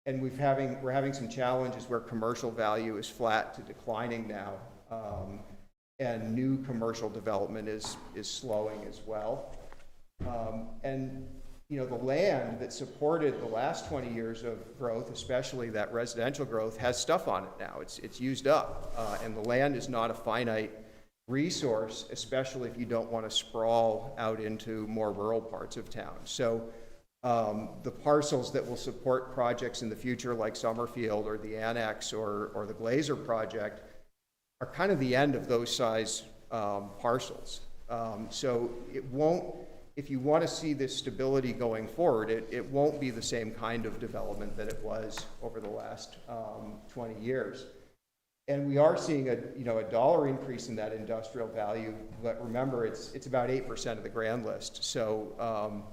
And we're having some challenges where commercial value is flat to declining now. And new commercial development is slowing as well. And you know, the land that supported the last 20 years of growth, especially that residential growth, has stuff on it now. It's used up, and the land is not a finite resource, especially if you don't want to sprawl out into more rural parts of town. So the parcels that will support projects in the future, like Summerfield or the Annex or the Glazer project, are kind of the end of those size parcels. So it won't, if you want to see this stability going forward, it won't be the same kind of development that it was over the last 20 years. And we are seeing a dollar increase in that industrial value, but remember, it's about 8% of the grand list. So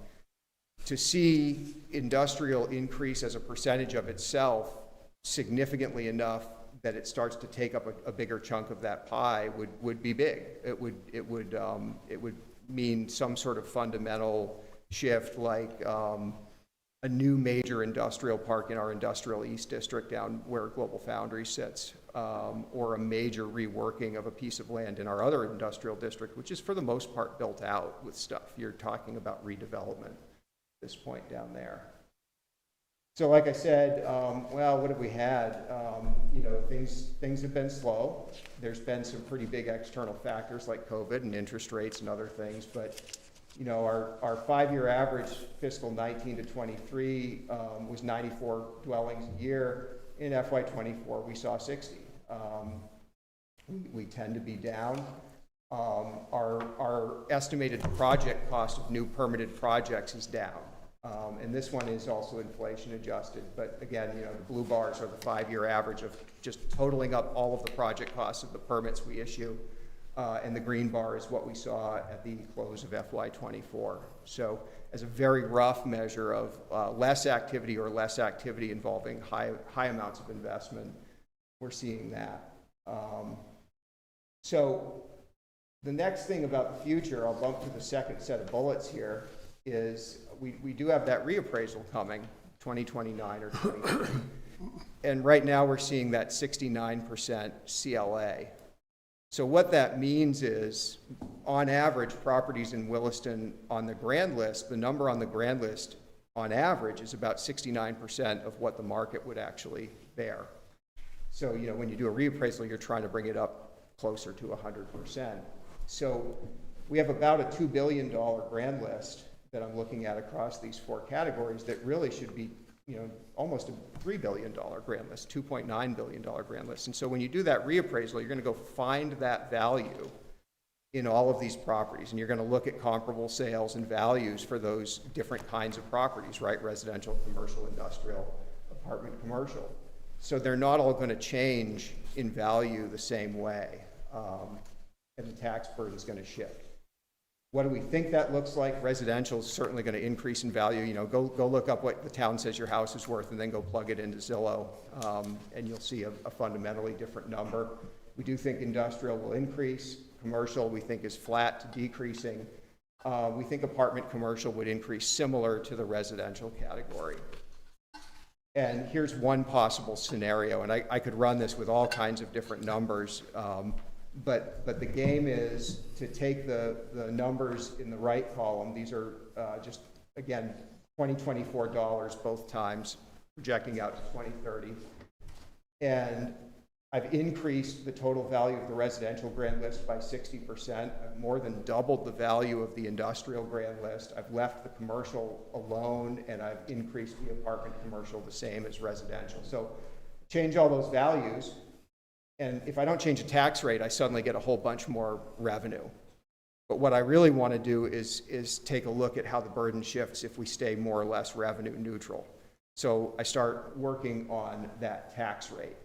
to see industrial increase as a percentage of itself significantly enough that it starts to take up a bigger chunk of that pie would be big. It would mean some sort of fundamental shift, like a new major industrial park in our industrial east district down where Global Foundry sits, or a major reworking of a piece of land in our other industrial district, which is for the most part built out with stuff. You're talking about redevelopment at this point down there. So like I said, well, what have we had? You know, things have been slow. There's been some pretty big external factors like COVID and interest rates and other things, but you know, our 5-year average fiscal 19 to 23 was 94 dwellings a year. In FY24, we saw 60. We tend to be down. Our estimated project cost of new permitted projects is down. And this one is also inflation adjusted. But again, you know, the blue bars are the 5-year average of just totaling up all of the project costs of the permits we issue. And the green bar is what we saw at the close of FY24. So as a very rough measure of less activity or less activity involving high amounts of investment, we're seeing that. So the next thing about the future, I'll bump to the second set of bullets here, is we do have that reappraisal coming, 2029 or 2030. And right now we're seeing that 69% CLA. So what that means is, on average, properties in Williston on the grand list, the number on the grand list on average is about 69% of what the market would actually bear. So, you know, when you do a reappraisal, you're trying to bring it up closer to 100%. So we have about a $2 billion grand list that I'm looking at across these 4 categories that really should be, you know, almost a $3 billion grand list, $2.9 billion grand list. And so when you do that reappraisal, you're going to go find that value in all of these properties, and you're going to look at comparable sales and values for those different kinds of properties, right? Residential, commercial, industrial, apartment, commercial. So they're not all going to change in value the same way, and the tax burden is going to shift. What do we think that looks like? Residential is certainly going to increase in value. You know, go look up what the town says your house is worth and then go plug it into Zillow, and you'll see a fundamentally different number. We do think industrial will increase. Commercial, we think, is flat to decreasing. We think apartment commercial would increase similar to the residential category. And here's one possible scenario, and I could run this with all kinds of different numbers, but the game is to take the numbers in the right column. These are just, again, 2024 dollars both times, projecting out to 2030. And I've increased the total value of the residential grand list by 60%. I've more than doubled the value of the industrial grand list. I've left the commercial alone, and I've increased the apartment commercial the same as residential. So change all those values, and if I don't change the tax rate, I suddenly get a whole bunch more revenue. But what I really want to do is take a look at how the burden shifts if we stay more or less revenue neutral. So I start working on that tax rate.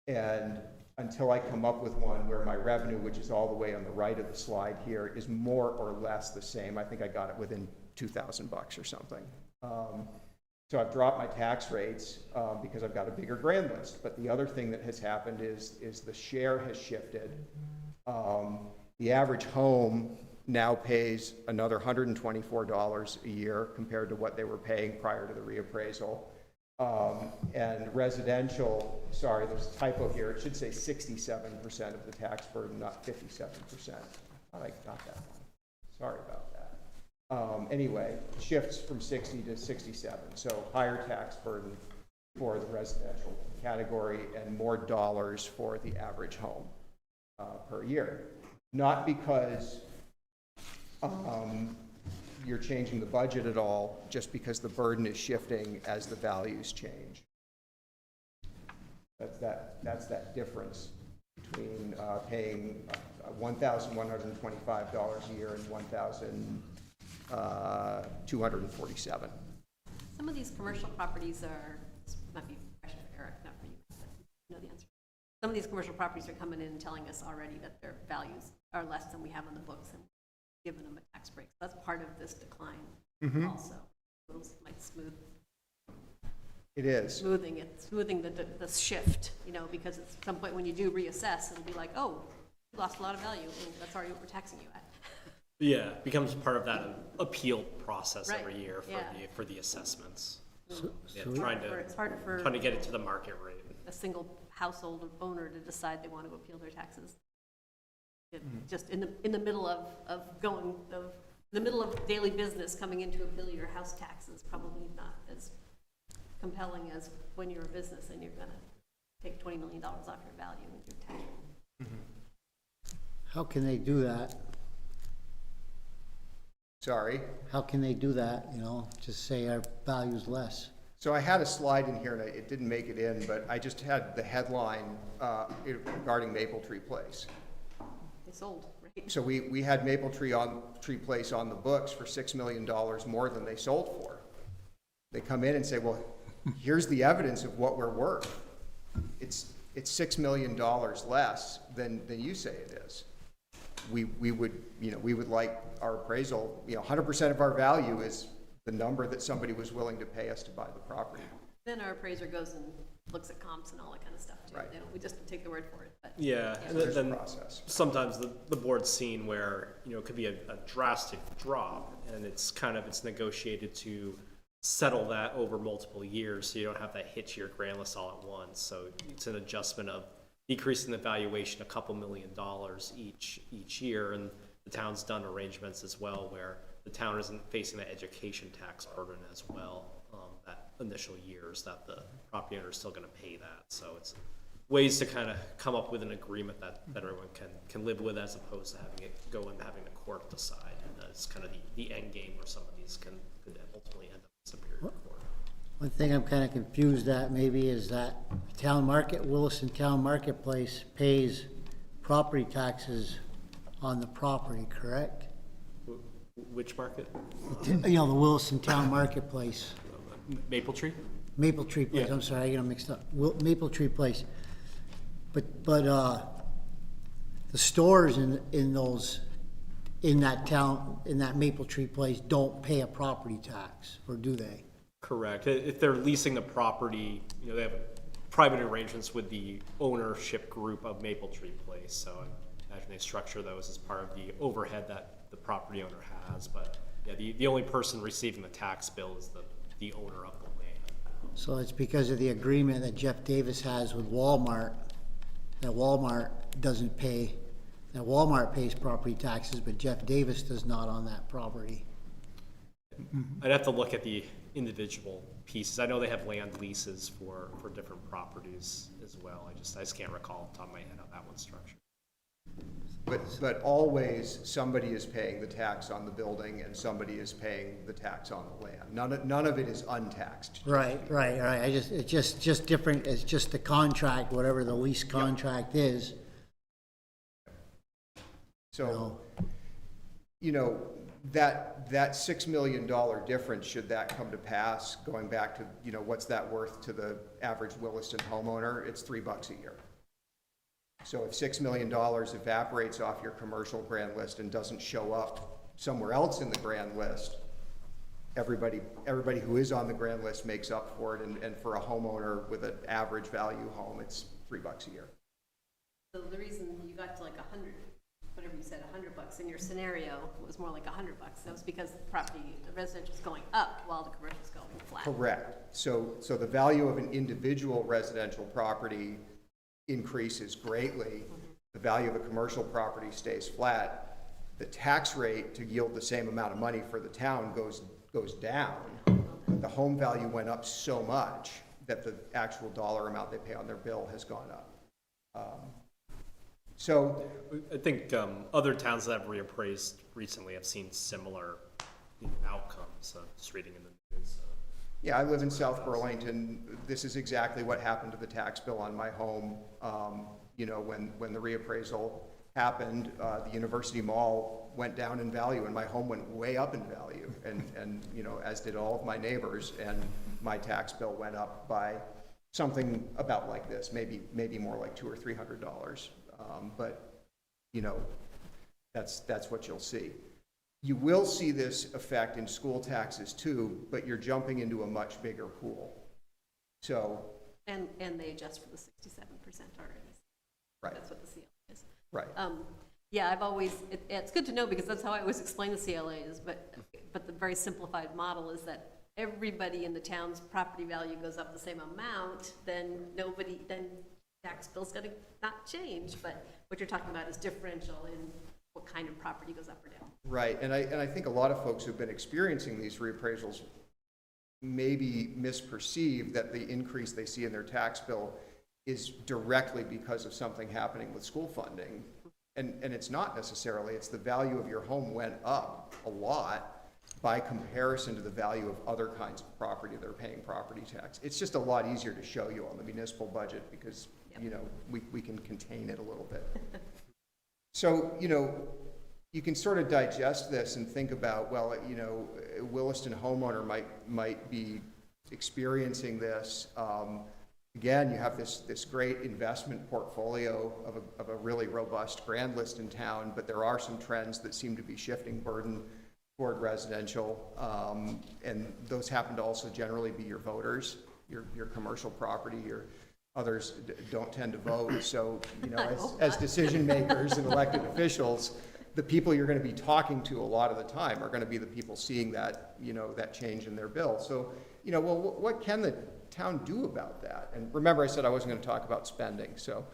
And until I come up with one where my revenue, which is all the way on the right of the slide here, is more or less the same. I think I got it within $2,000 or something. So I've dropped my tax rates because I've got a bigger grand list. But the other thing that has happened is the share has shifted. The average home now pays another $124 a year compared to what they were paying prior to the reappraisal. And residential, sorry, there's a typo here. It should say 67% of the tax burden, not 57%. I thought I got that one. Sorry about that. Anyway, shifts from 60 to 67. So higher tax burden for the residential category and more dollars for the average home per year. Not because you're changing the budget at all, just because the burden is shifting as the values change. That's that difference between paying $1,125 a year and $1,247. Some of these commercial properties are, this might be a question for Eric, not for you, but you know the answer. Some of these commercial properties are coming in and telling us already that their values are less than we have on the books, and giving them a tax break. So that's part of this decline also. Those might smooth. It is. Smoothing the shift, you know, because at some point when you do reassess, it'll be like, oh, you lost a lot of value, and that's already what we're taxing you at. Yeah, it becomes part of that appeal process Right. every year for Yeah. for the assessments. Yeah, It's hard for trying to get it to the market rate. a single household owner to decide they want to appeal their taxes. Just in the middle of the middle of daily business, coming into a bill your house taxes probably not as compelling as when you're a business and you're gonna take $20 million off your value and your tax. How can they do that? Sorry. How can they do that, you know, just say our value's less? So I had a slide in here, and it didn't make it in, but I just had the headline regarding Maple Tree Place. They sold, right? So we had Maple Tree Place on the books for $6 million more than they sold for. They come in and say, well, here's the evidence of what we're worth. It's $6 million less than you say it is. We would like our appraisal, 100% of our value is the number that somebody was willing to pay us to buy the property. Then our appraiser goes and looks at comps and all that kind of stuff too. Right. We just take the word for it. But Yeah, and There's a then process. sometimes the board's seen where, it could be a drastic drop, and it's negotiated to settle that over multiple years, so you don't have that hit to your grand list all at once. So it's an adjustment of decreasing the valuation a couple $1 million each year, and the town's done arrangements as well where the town isn't facing that education tax burden as well, that initial years that the property owner is still going to pay that. So it's ways to kind of come up with an agreement that everyone can live with, as opposed to having it go and having the court decide. And that's kind of the end game where some of these could ultimately end up in Superior Court. One thing I'm kind of confused at maybe is that Williston Town Marketplace pays property taxes on the property, correct? Which market? You know, the Williston Town Marketplace, Maple Tree? Maple Tree Place, Yeah. I'm sorry, I got them mixed up. Maple Tree Place. But the stores in those in that town, in that Maple Tree Place, don't pay a property tax, or do they? Correct. If they're leasing the property, they have private arrangements with the ownership group of Maple Tree Place. So I imagine they structure those as part of the overhead that the property owner has. But yeah, the only person receiving the tax bill is the owner of the land. So it's because of the agreement that Jeff Davis has with Walmart, that Walmart doesn't pay, that Walmart pays property taxes, but Jeff Davis does not on that property. I'd have to look at the individual pieces. I know they have land leases for different properties as well. I just can't recall off the top of my head how that one's structured. But always, somebody is paying the tax on the building and somebody is paying the tax on the land. None of it is untaxed. Right. It's just different, it's just the contract, whatever the lease contract is. So, that $6 million difference, should that come to pass, going back to, what's that worth to the average Williston homeowner? It's $3 a year. So if $6 million evaporates off your commercial grand list and doesn't show up somewhere else in the grand list, everybody who is on the grand list makes up for it. And for a homeowner with an average value home, it's $3 a year. So the reason you got to like 100, whatever you said, $100 in your scenario was more like $100. That was because the residential is going up while the commercial is going flat. Correct. So the value of an individual residential property increases greatly. The value of a commercial property stays flat. The tax rate to yield the same amount of money for the town goes down. The home value went up so much that the actual dollar amount they pay on their bill has gone up. So I think other towns that have reappraised recently have seen similar outcomes. Just reading in the news. yeah, I live in South Burlington. This is exactly what happened to the tax bill on my home. When the reappraisal happened, the University Mall went down in value and my home went way up in value, and as did all of my neighbors, and my tax bill went up by something about like this, maybe more like $200 or $300. But that's what you'll see. You will see this effect in school taxes too, but you're jumping into a much bigger pool. So. And they adjust for the 67% already. Right. That's what the CLA is. Right. Yeah, it's good to know because that's how I always explain the CLAs, but the very simplified model is that everybody in the town's property value goes up the same amount, then tax bill's gonna not change, but what you're talking about is differential in what kind of property goes up or down. Right, and I think a lot of folks who've been experiencing these reappraisals maybe misperceive that the increase they see in their tax bill is directly because of something happening with school funding. And it's not necessarily. It's the value of your home went up a lot by comparison to the value of other kinds of property that are paying property tax. It's just a lot easier to show you on the municipal budget because, we can contain it a little bit. So, you can sort of digest this and think about, well, a Williston homeowner might be experiencing this. Again, you have this great investment portfolio of a really robust grand list in town, but there are some trends that seem to be shifting burden toward residential, and those happen to also generally be your voters, your commercial property, your others don't tend to vote. So, as decision makers and elected officials, the people you're going to be talking to a lot of the time are going to be the people seeing that, that change in their bill. So, well, what can the town do about that? And remember, I said I wasn't going to talk about spending, so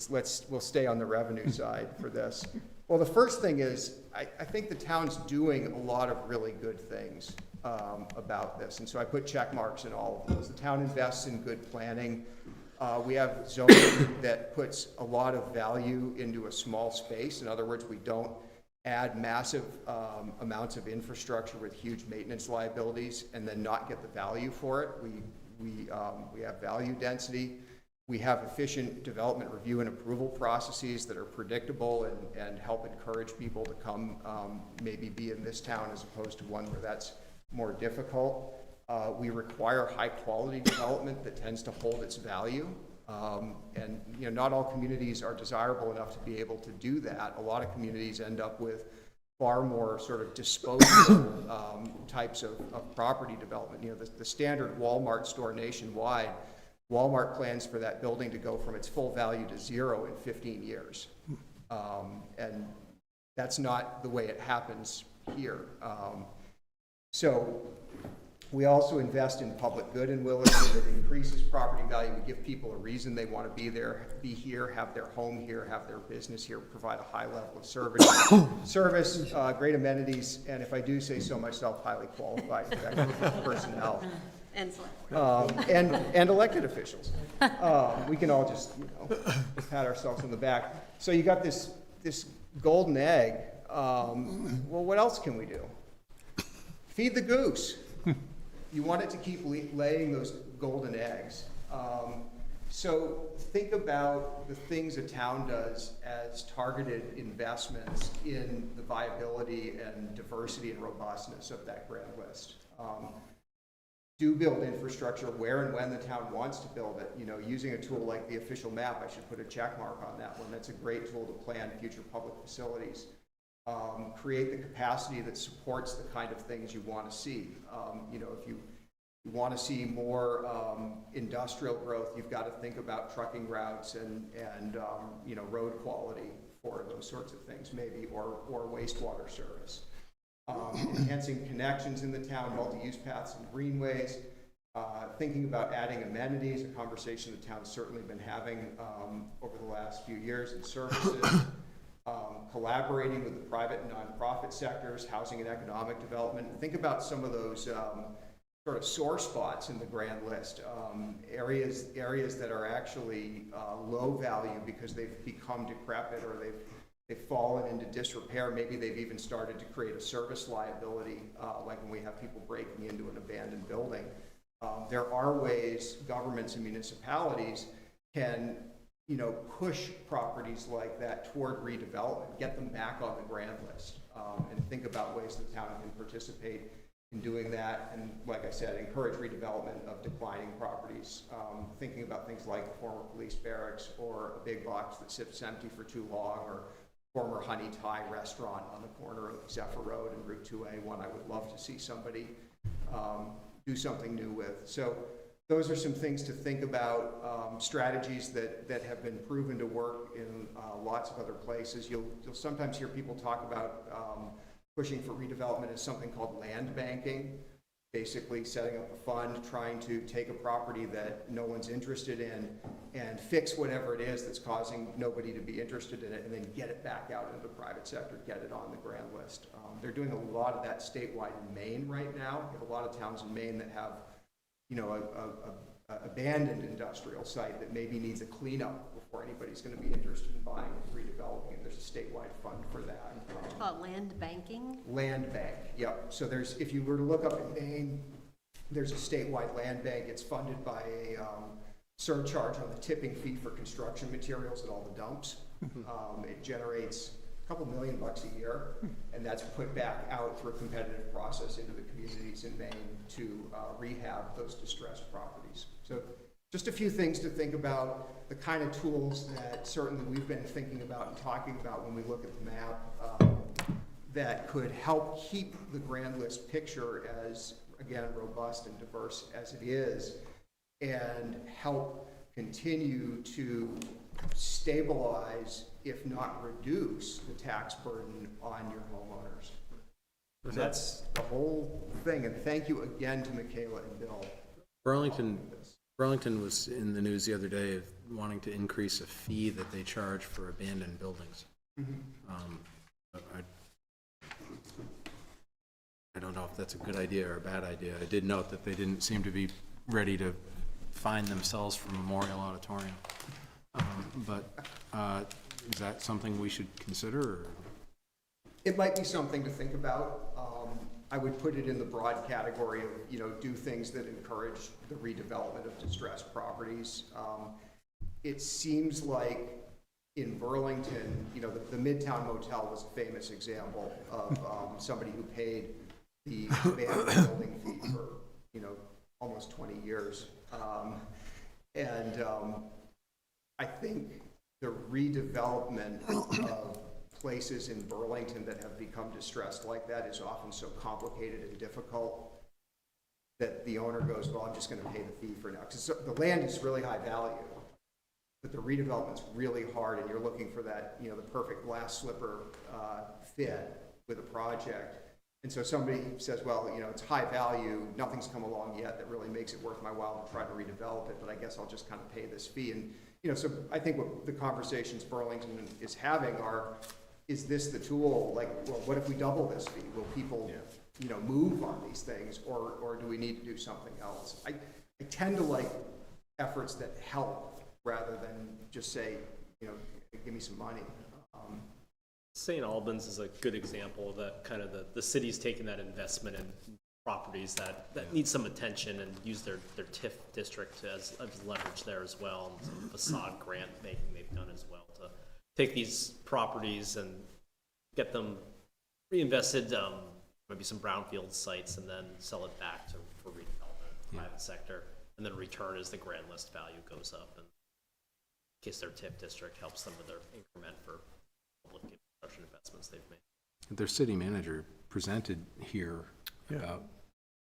we'll stay on the revenue side for this. Well, the first thing is, I think the town's doing a lot of really good things about this, and so I put check marks in all of those. The town invests in good planning. We have zoning that puts a lot of value into a small space. In other words, we don't add massive amounts of infrastructure with huge maintenance liabilities and then not get the value for it. We have value density. We have efficient development review and approval processes that are predictable and help encourage people to come maybe be in this town as opposed to one where that's more difficult. We require high quality development that tends to hold its value. And not all communities are desirable enough to be able to do that. A lot of communities end up with far more sort of disposable types of property development. You know, the standard Walmart store nationwide, Walmart plans for that building to go from its full value to zero in 15 years. And that's not the way it happens here. So we also invest in public good in Williston that increases property value. We give people a reason they want to be there, be here, have their home here, have their business here, provide a high level of service, great amenities, and if I do say so myself, highly qualified personnel. And select. And elected officials. We can all just, pat ourselves on the back. So you got this golden egg. Well, what else can we do? Feed the goose. You want it to keep laying those golden eggs. So think about the things a town does as targeted investments in the viability and diversity and robustness of that grand list. Do build infrastructure where and when the town wants to build it. You know, using a tool like the official map, I should put a check mark on that one. That's a great tool to plan future public facilities. Create the capacity that supports the kind of things you want to see. You know, if you want to see more industrial growth, you've got to think about trucking routes and you know, road quality for those sorts of things, maybe, or wastewater service. Enhancing connections in the town, multi-use paths and greenways, thinking about adding amenities, a conversation the town's certainly been having over the last few years, and services, collaborating with the private and nonprofit sectors, housing and economic development. Think about some of those sort of sore spots in the grand list, areas that are actually low value because they've become decrepit or they've fallen into disrepair. Maybe they've even started to create a service liability, like when we have people breaking into an abandoned building. There are ways governments and municipalities can, you know, push properties like that toward redevelopment, get them back on the grand list, and think about ways the town can participate in doing that. And like I said, encourage redevelopment of declining properties, thinking about things like a former police barracks or a big box that sits empty for too long, or former Honey Thai restaurant on the corner of Zephyr Road and Route 2A, one I would love to see somebody do something new with. So those are some things to think about, strategies that have been proven to work in lots of other places. You'll sometimes hear people talk about pushing for redevelopment as something called land banking, basically setting up a fund, trying to take a property that no one's interested in and fix whatever it is that's causing nobody to be interested in it, and then get it back out into the private sector, get it on the grand list. They're doing a lot of that statewide in Maine right now. We have a lot of towns in Maine that have, you know, a abandoned industrial site that maybe needs a cleanup before anybody's going to be interested in buying and redeveloping it. There's a statewide fund for that. It's called land banking? Land bank, yep. So there's, if you were to look up in Maine, there's a statewide land bank. It's funded by a surcharge on the tipping fee for construction materials at all the dumps. It generates a couple $1 million a year, and that's put back out through a competitive process into the communities in Maine to rehab those distressed properties. So just a few things to think about, the kind of tools that certainly we've been thinking about and talking about when we look at the map that could help keep the grand list picture as, again, robust and diverse as it is, and help continue to stabilize, if not reduce, the tax burden on your homeowners. That's the whole thing, and thank you again to Michaela and Bill. Burlington was in the news the other day of wanting to increase a fee that they charge for abandoned buildings. But I don't know if that's a good idea or a bad idea. I did note that they didn't seem to be ready to fine themselves for Memorial Auditorium. But is that something we should consider? Or? It might be something to think about. I would put it in the broad category of, you know, do things that encourage the redevelopment of distressed properties. It seems like in Burlington, you know, the Midtown Motel was a famous example of somebody who paid the abandoned building fee for, you know, almost 20 years. I think the redevelopment of places in Burlington that have become distressed like that is often so complicated and difficult that the owner goes, well, I'm just gonna pay the fee for now. Because the land is really high value, but the redevelopment's really hard, and you're looking for that, you know, the perfect glass slipper fit with a project. And so somebody says, well, you know, it's high value, nothing's come along yet that really makes it worth my while to try to redevelop it, but I guess I'll just kind of pay this fee. And, you know, so I think what the conversations Burlington is having are, is this the tool? Like, well, what if we double this fee? Will people, you know, move on these things, or do we need to do something else? I tend to like efforts that help rather than just say, you know, give me some money. St. Albans is a good example of that, kind of the city's taking that investment in properties that need some attention and use their TIF district as leverage there as well, and some facade grant making they've done as well to take these properties and get them reinvested, maybe some brownfield sites, and then sell it back for redevelopment, private sector, and then return as the grand list value goes up, and in case their TIF district helps them with their increment for public infrastructure investments they've made. Their city manager presented here about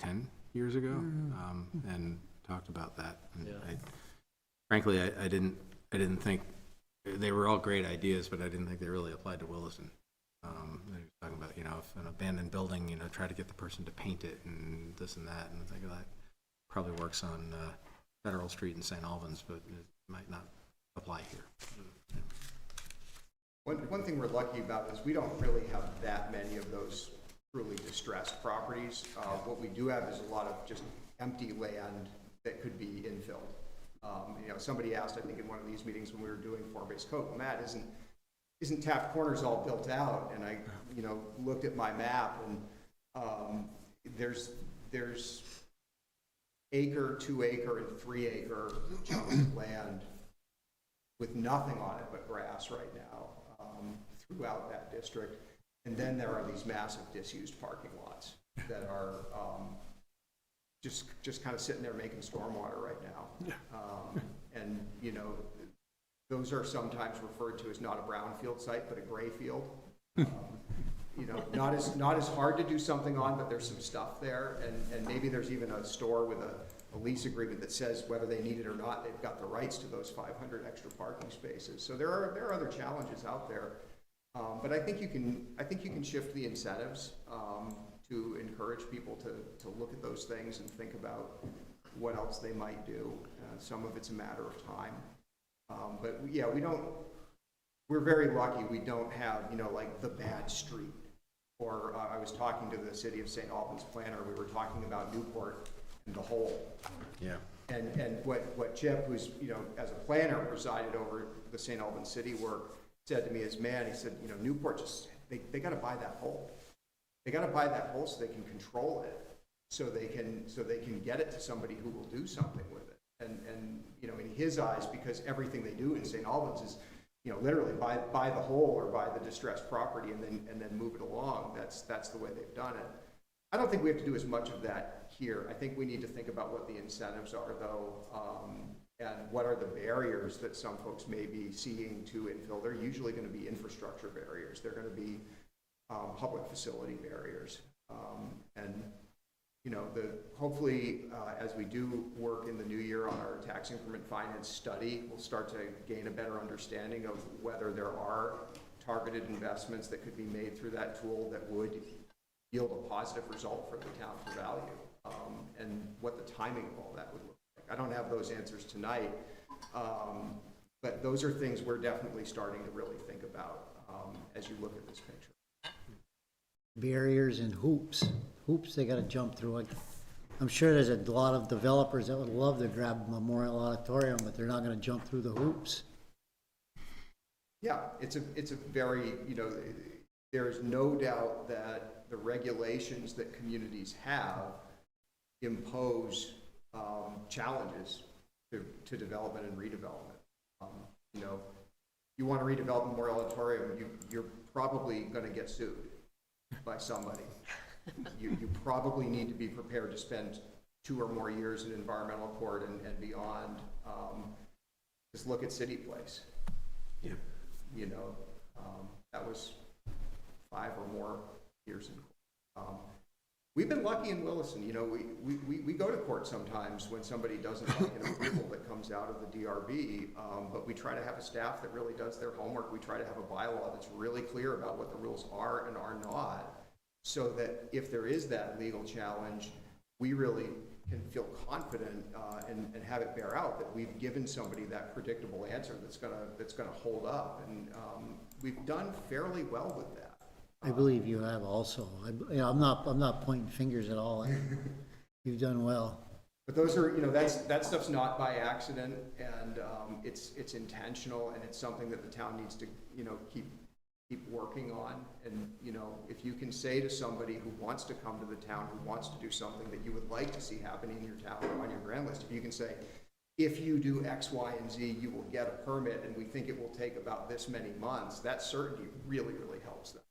10 years ago, and talked about that. And frankly, I didn't think, they were all great ideas, but I didn't think they really applied to Williston. They were talking about, you know, if an abandoned building, you know, try to get the person to paint it and this and that, and I think that probably works on Federal Street in St. Albans, but it might not apply here. One thing we're lucky about is we don't really have that many of those truly distressed properties. What we do have is a lot of just empty land that could be infilled. You know, somebody asked, I think in one of these meetings when we were doing form-based code, well, Matt, isn't Taft Corners all built out? And I, you know, looked at my map, and there's acre, 2 acre, and 3 acre chunks of land with nothing on it but grass right now throughout that district. And then there are these massive disused parking lots that are just kind of sitting there making stormwater right now. And, you know, those are sometimes referred to as not a brownfield site, but a gray field. You know, not as hard to do something on, but there's some stuff there. And maybe there's even a store with a lease agreement that says whether they need it or not, they've got the rights to those 500 extra parking spaces. So there are other challenges out there. But I think you can shift the incentives to encourage people to look at those things and think about what else they might do. Some of it's a matter of time. But yeah, we're very lucky we don't have, you know, like the bad street. Or I was talking to the city of St. Albans planner, we were talking about Newport and the hole. Yeah. And what Chip, who's, you know, as a planner presided over the St. Albans city work, said to me as man, he said, you know, Newport they got to buy that hole. They got to buy that hole so they can control it, so they can get it to somebody who will do something with it. And you know, in his eyes, because everything they do in St. Albans is, you know, literally buy the hole or buy the distressed property and then move it along. That's the way they've done it. I don't think we have to do as much of that here. I think we need to think about what the incentives are, though, and what are the barriers that some folks may be seeing to infill. They're usually going to be infrastructure barriers. They're going to be public facility barriers. And, you know, hopefully, as we do work in the new year on our tax increment finance study, we'll start to gain a better understanding of whether there are targeted investments that could be made through that tool that would yield a positive result for the town for value, and what the timing of all that would look like. I don't have those answers tonight, but those are things we're definitely starting to really think about as you look at this picture. Barriers and hoops they gotta jump through. Like, I'm sure there's a lot of developers that would love to grab Memorial Auditorium, but they're not gonna jump through the hoops. Yeah, it's a very, you know, there is no doubt that the regulations that communities have impose challenges to development and redevelopment. You know, you want to redevelop Memorial Auditorium, you're probably going to get sued by somebody. You probably need to be prepared to spend 2 or more years in environmental court and beyond. Just look at City Place. Yeah. You know, that was 5 or more years in court. We've been lucky in Williston. You know, we go to court sometimes when somebody doesn't like an approval that comes out of the DRB, but we try to have a staff that really does their homework. We try to have a bylaw that's really clear about what the rules are and are not, so that if there is that legal challenge, we really can feel confident and have it bear out that we've given somebody that predictable answer that's gonna hold up. And we've done fairly well with that. I believe you have also. I'm not pointing fingers at all. You've done well. But those are, you know, that stuff's not by accident, and it's intentional, and it's something that the town needs to, you know, keep working on. And, you know, if you can say to somebody who wants to come to the town, who wants to do something that you would like to see happening in your town or on your grand list, if you can say, if you do X, Y, and Z, you will get a permit, and we think it will take about this many months, that certainty really, really helps them.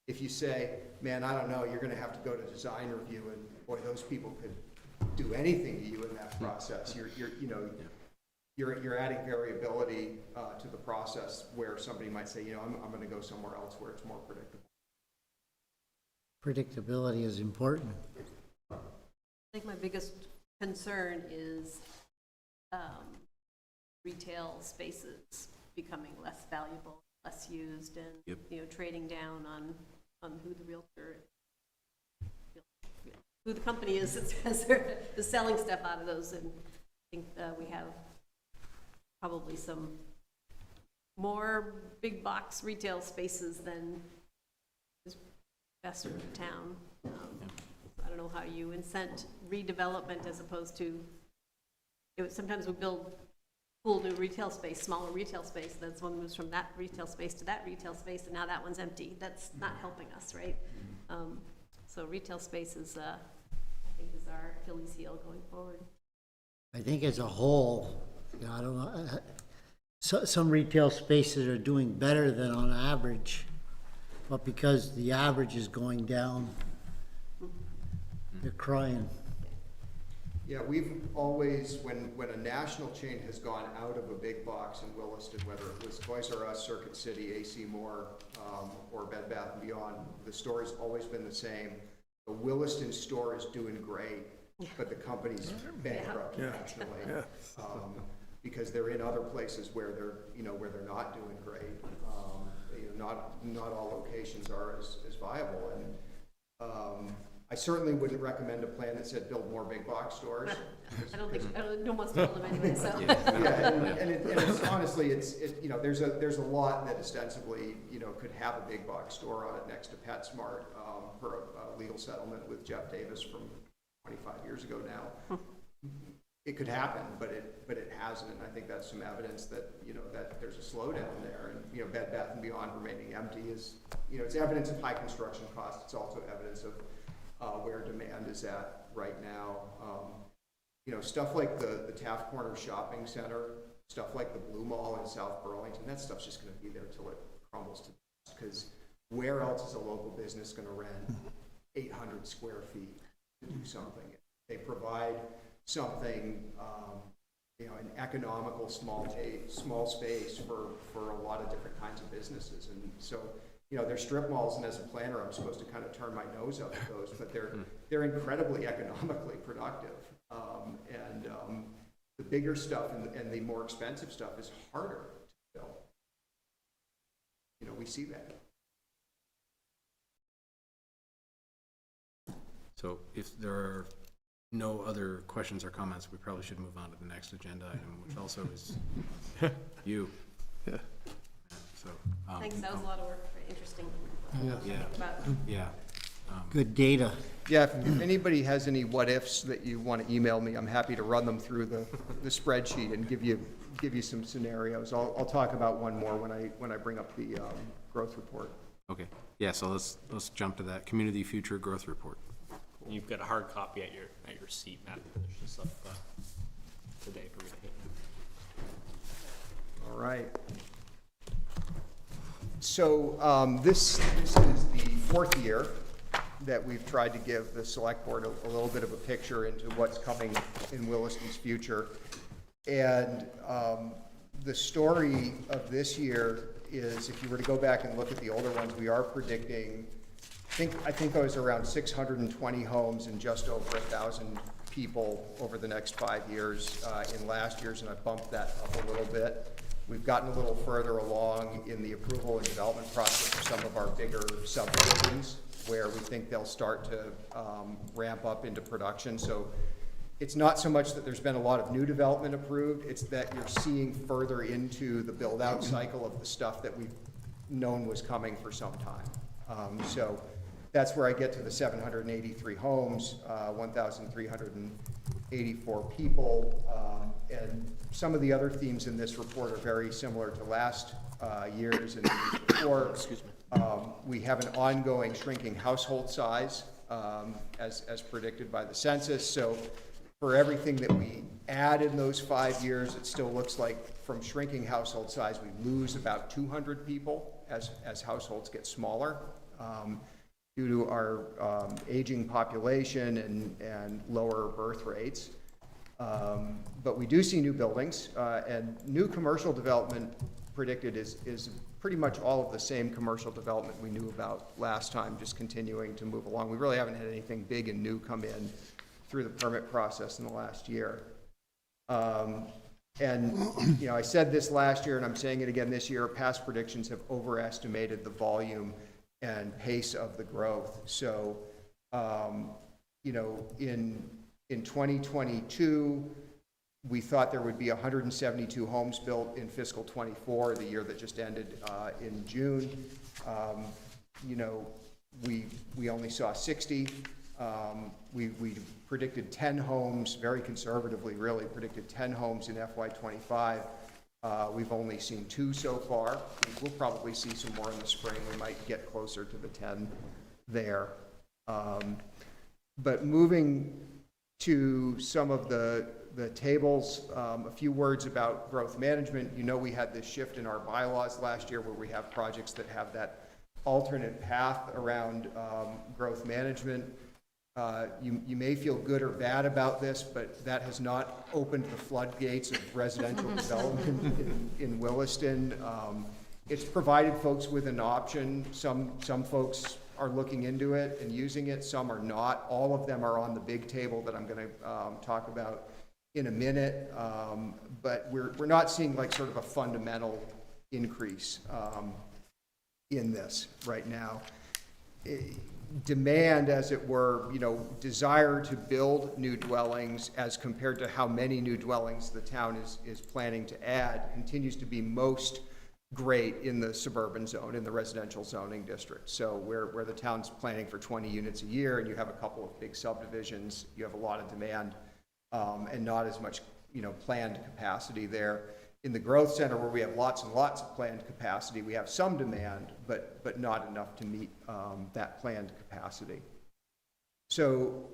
If you say, man, I don't know, you're gonna have to go to design review, and boy, those people could do anything to you in that process, you're adding variability to the process where somebody might say, you know, I'm gonna go somewhere else where it's more predictable. Predictability is important. I think my biggest concern is retail spaces becoming less valuable, less used, and you know, trading down on who the realtor, who the company is that's selling stuff out of those. And I think we have probably some more big box retail spaces than is best for the town. I don't know how you incent redevelopment as opposed to, sometimes we build cool new retail space, smaller retail space, then someone moves from that retail space to that retail space, and now that one's empty. That's not helping us, right? So retail space is, I think, is our Achilles heel going forward. I think as a whole, you know, I don't know, some retail spaces are doing better than on average, but because the average is going down, they're crying. Yeah, we've always, when a national chain has gone out of a big box in Williston, whether it was Toys R Us, Circuit City, AC Moore, or Bed Bath & Beyond, the story's always been the same. The Williston store is doing great, but the company's bankrupt nationally. Because they're in other places where they're not doing great. You know, not all locations are as viable. And I certainly wouldn't recommend a plan that said build more big box stores. No one wants to build them anyway, so. And it's honestly, you know, there's a lot that ostensibly, you know, could have a big box store on it next to PetSmart for a legal settlement with Jeff Davis from 25 years ago now. It could happen, but it hasn't, and I think that's some evidence that, you know, that there's a slowdown there. And, you know, Bed Bath & Beyond remaining empty is, you know, it's evidence of high construction costs. It's also evidence of where demand is at right now. You know, stuff like the Taft Corner Shopping Center, stuff like the Blue Mall in South Burlington, that stuff's just going to be there till it crumbles to dust, because where else is a local business going to rent 800 square feet to do something? They provide something, you know, an economical small space for a lot of different kinds of businesses. And so, you know, they're strip malls, and as a planner, I'm supposed to kind of turn my nose up at those, but they're incredibly economically productive. The bigger stuff and the more expensive stuff is harder to build. You know, we see that. So if there are no other questions or comments, we probably should move on to the next agenda item, which also is you. Yeah. So, Thanks, that was a lot of work, very interesting. Yeah. Good data. Yeah, if anybody has any what-ifs that you want to email me, I'm happy to run them through the spreadsheet and give you some scenarios. I'll talk about one more when I bring up the growth report. Okay. Yeah. So let's jump to that community future growth report. You've got a hard copy at your seat, Matt. Finish this up today. We're gonna hit. All right. So this is the fourth year that we've tried to give the select board a little bit of a picture into what's coming in Williston's future. And the story of this year is if you were to go back and look at the older ones, we are predicting, I think I was around 620 homes and just over 1,000 people over the next 5 years in last year's, and I bumped that up a little bit. We've gotten a little further along in the approval and development process for some of our bigger subdivisions, where we think they'll start to ramp up into production. So it's not so much that there's been a lot of new development approved, it's that you're seeing further into the build-out cycle of the stuff that we've known was coming for some time. So that's where I get to the 783 homes, 1,384 people, and some of the other themes in this report are very similar to last year's and the years before. Excuse me. We have an ongoing shrinking household size, as predicted by the census. So for everything that we add in those 5 years, it still looks like from shrinking household size, we lose about 200 people as households get smaller, due to our aging population and lower birth rates. But we do see new buildings, and new commercial development predicted is pretty much all of the same commercial development we knew about last time, just continuing to move along. We really haven't had anything big and new come in through the permit process in the last year. And, you know, I said this last year, and I'm saying it again this year, past predictions have overestimated the volume and pace of the growth. So, you know, in 2022, we thought there would be 172 homes built in fiscal '24, the year that just ended in June. You know, we only saw 60. We predicted 10 homes, very conservatively, really predicted 10 homes in FY '25. We've only seen 2 so far. We'll probably see some more in the spring. We might get closer to the 10 there. But moving to some of the tables, a few words about growth management. You know, we had this shift in our bylaws last year where we have projects that have that alternate path around growth management. You may feel good or bad about this, but that has not opened the floodgates of residential development in Williston. It's provided folks with an option. Some folks are looking into it and using it, some are not. All of them are on the big table that I'm going to talk about in a minute, but we're not seeing like sort of a fundamental increase in this right now. Demand, as it were, you know, desire to build new dwellings as compared to how many new dwellings the town is planning to add continues to be most great in the suburban zone, in the residential zoning district. So where the town's planning for 20 units a year and you have a couple of big subdivisions, you have a lot of demand and not as much, you know, planned capacity there. In the growth center, where we have lots and lots of planned capacity, we have some demand, but not enough to meet that planned capacity. So,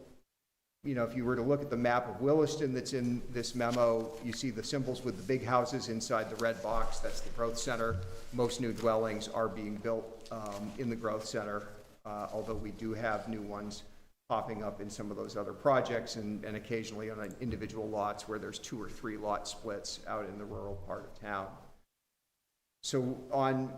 you know, if you were to look at the map of Williston that's in this memo, you see the symbols with the big houses inside the red box. That's the growth center. Most new dwellings are being built in the growth center, although we do have new ones popping up in some of those other projects and occasionally on individual lots where there's 2 or 3 lot splits out in the rural part of town. So on,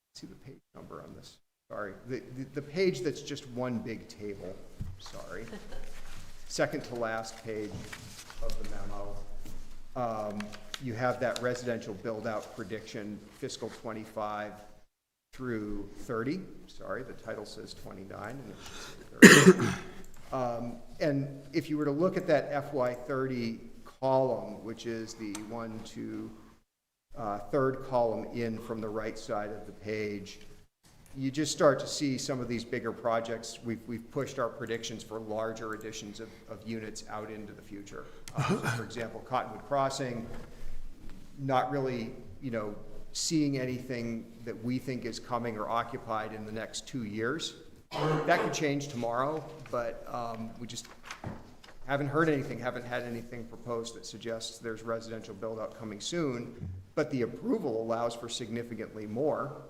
let's see the page number on this. Sorry, the page that's just one big table, sorry. Second to last page of the memo. You have that residential build-out prediction, fiscal 25 through 30. Sorry, the title says 29, and it should say 30. And if you were to look at that FY30 column, which is the third column in from the right side of the page, you just start to see some of these bigger projects. We've pushed our predictions for larger additions of units out into the future. So for example, Cottonwood Crossing, not really, you know, seeing anything that we think is coming or occupied in the next 2 years. That could change tomorrow, but we just haven't heard anything, haven't had anything proposed that suggests there's residential build-out coming soon, but the approval allows for significantly more.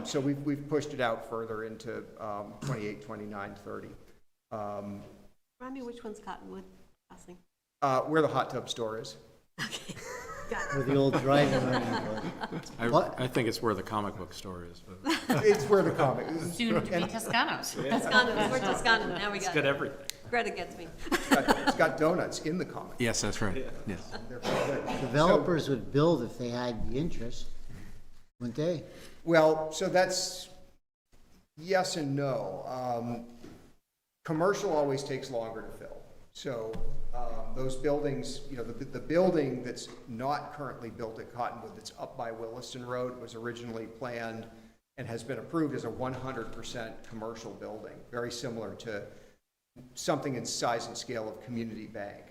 So we've pushed it out further into 28, 29, 30. Remind me which one's Cottonwood Crossing? Where the hot tub store is. Okay. Where the old driving range was. What? I think it's where the comic book store is, but. It's where the comic, Soon to be Toscanos. Toscano, we're Toscano, now we got Got it. everything. Greta gets me. it's got donuts in the comic. Yes, that's right, yes. They're pretty good. Developers would build if they had the interest, wouldn't they? Well, so that's yes and no. Commercial always takes longer to fill. So those buildings, you know, the building that's not currently built at Cottonwood that's up by Williston Road was originally planned and has been approved as a 100% commercial building, very similar to something in size and scale of Community Bank.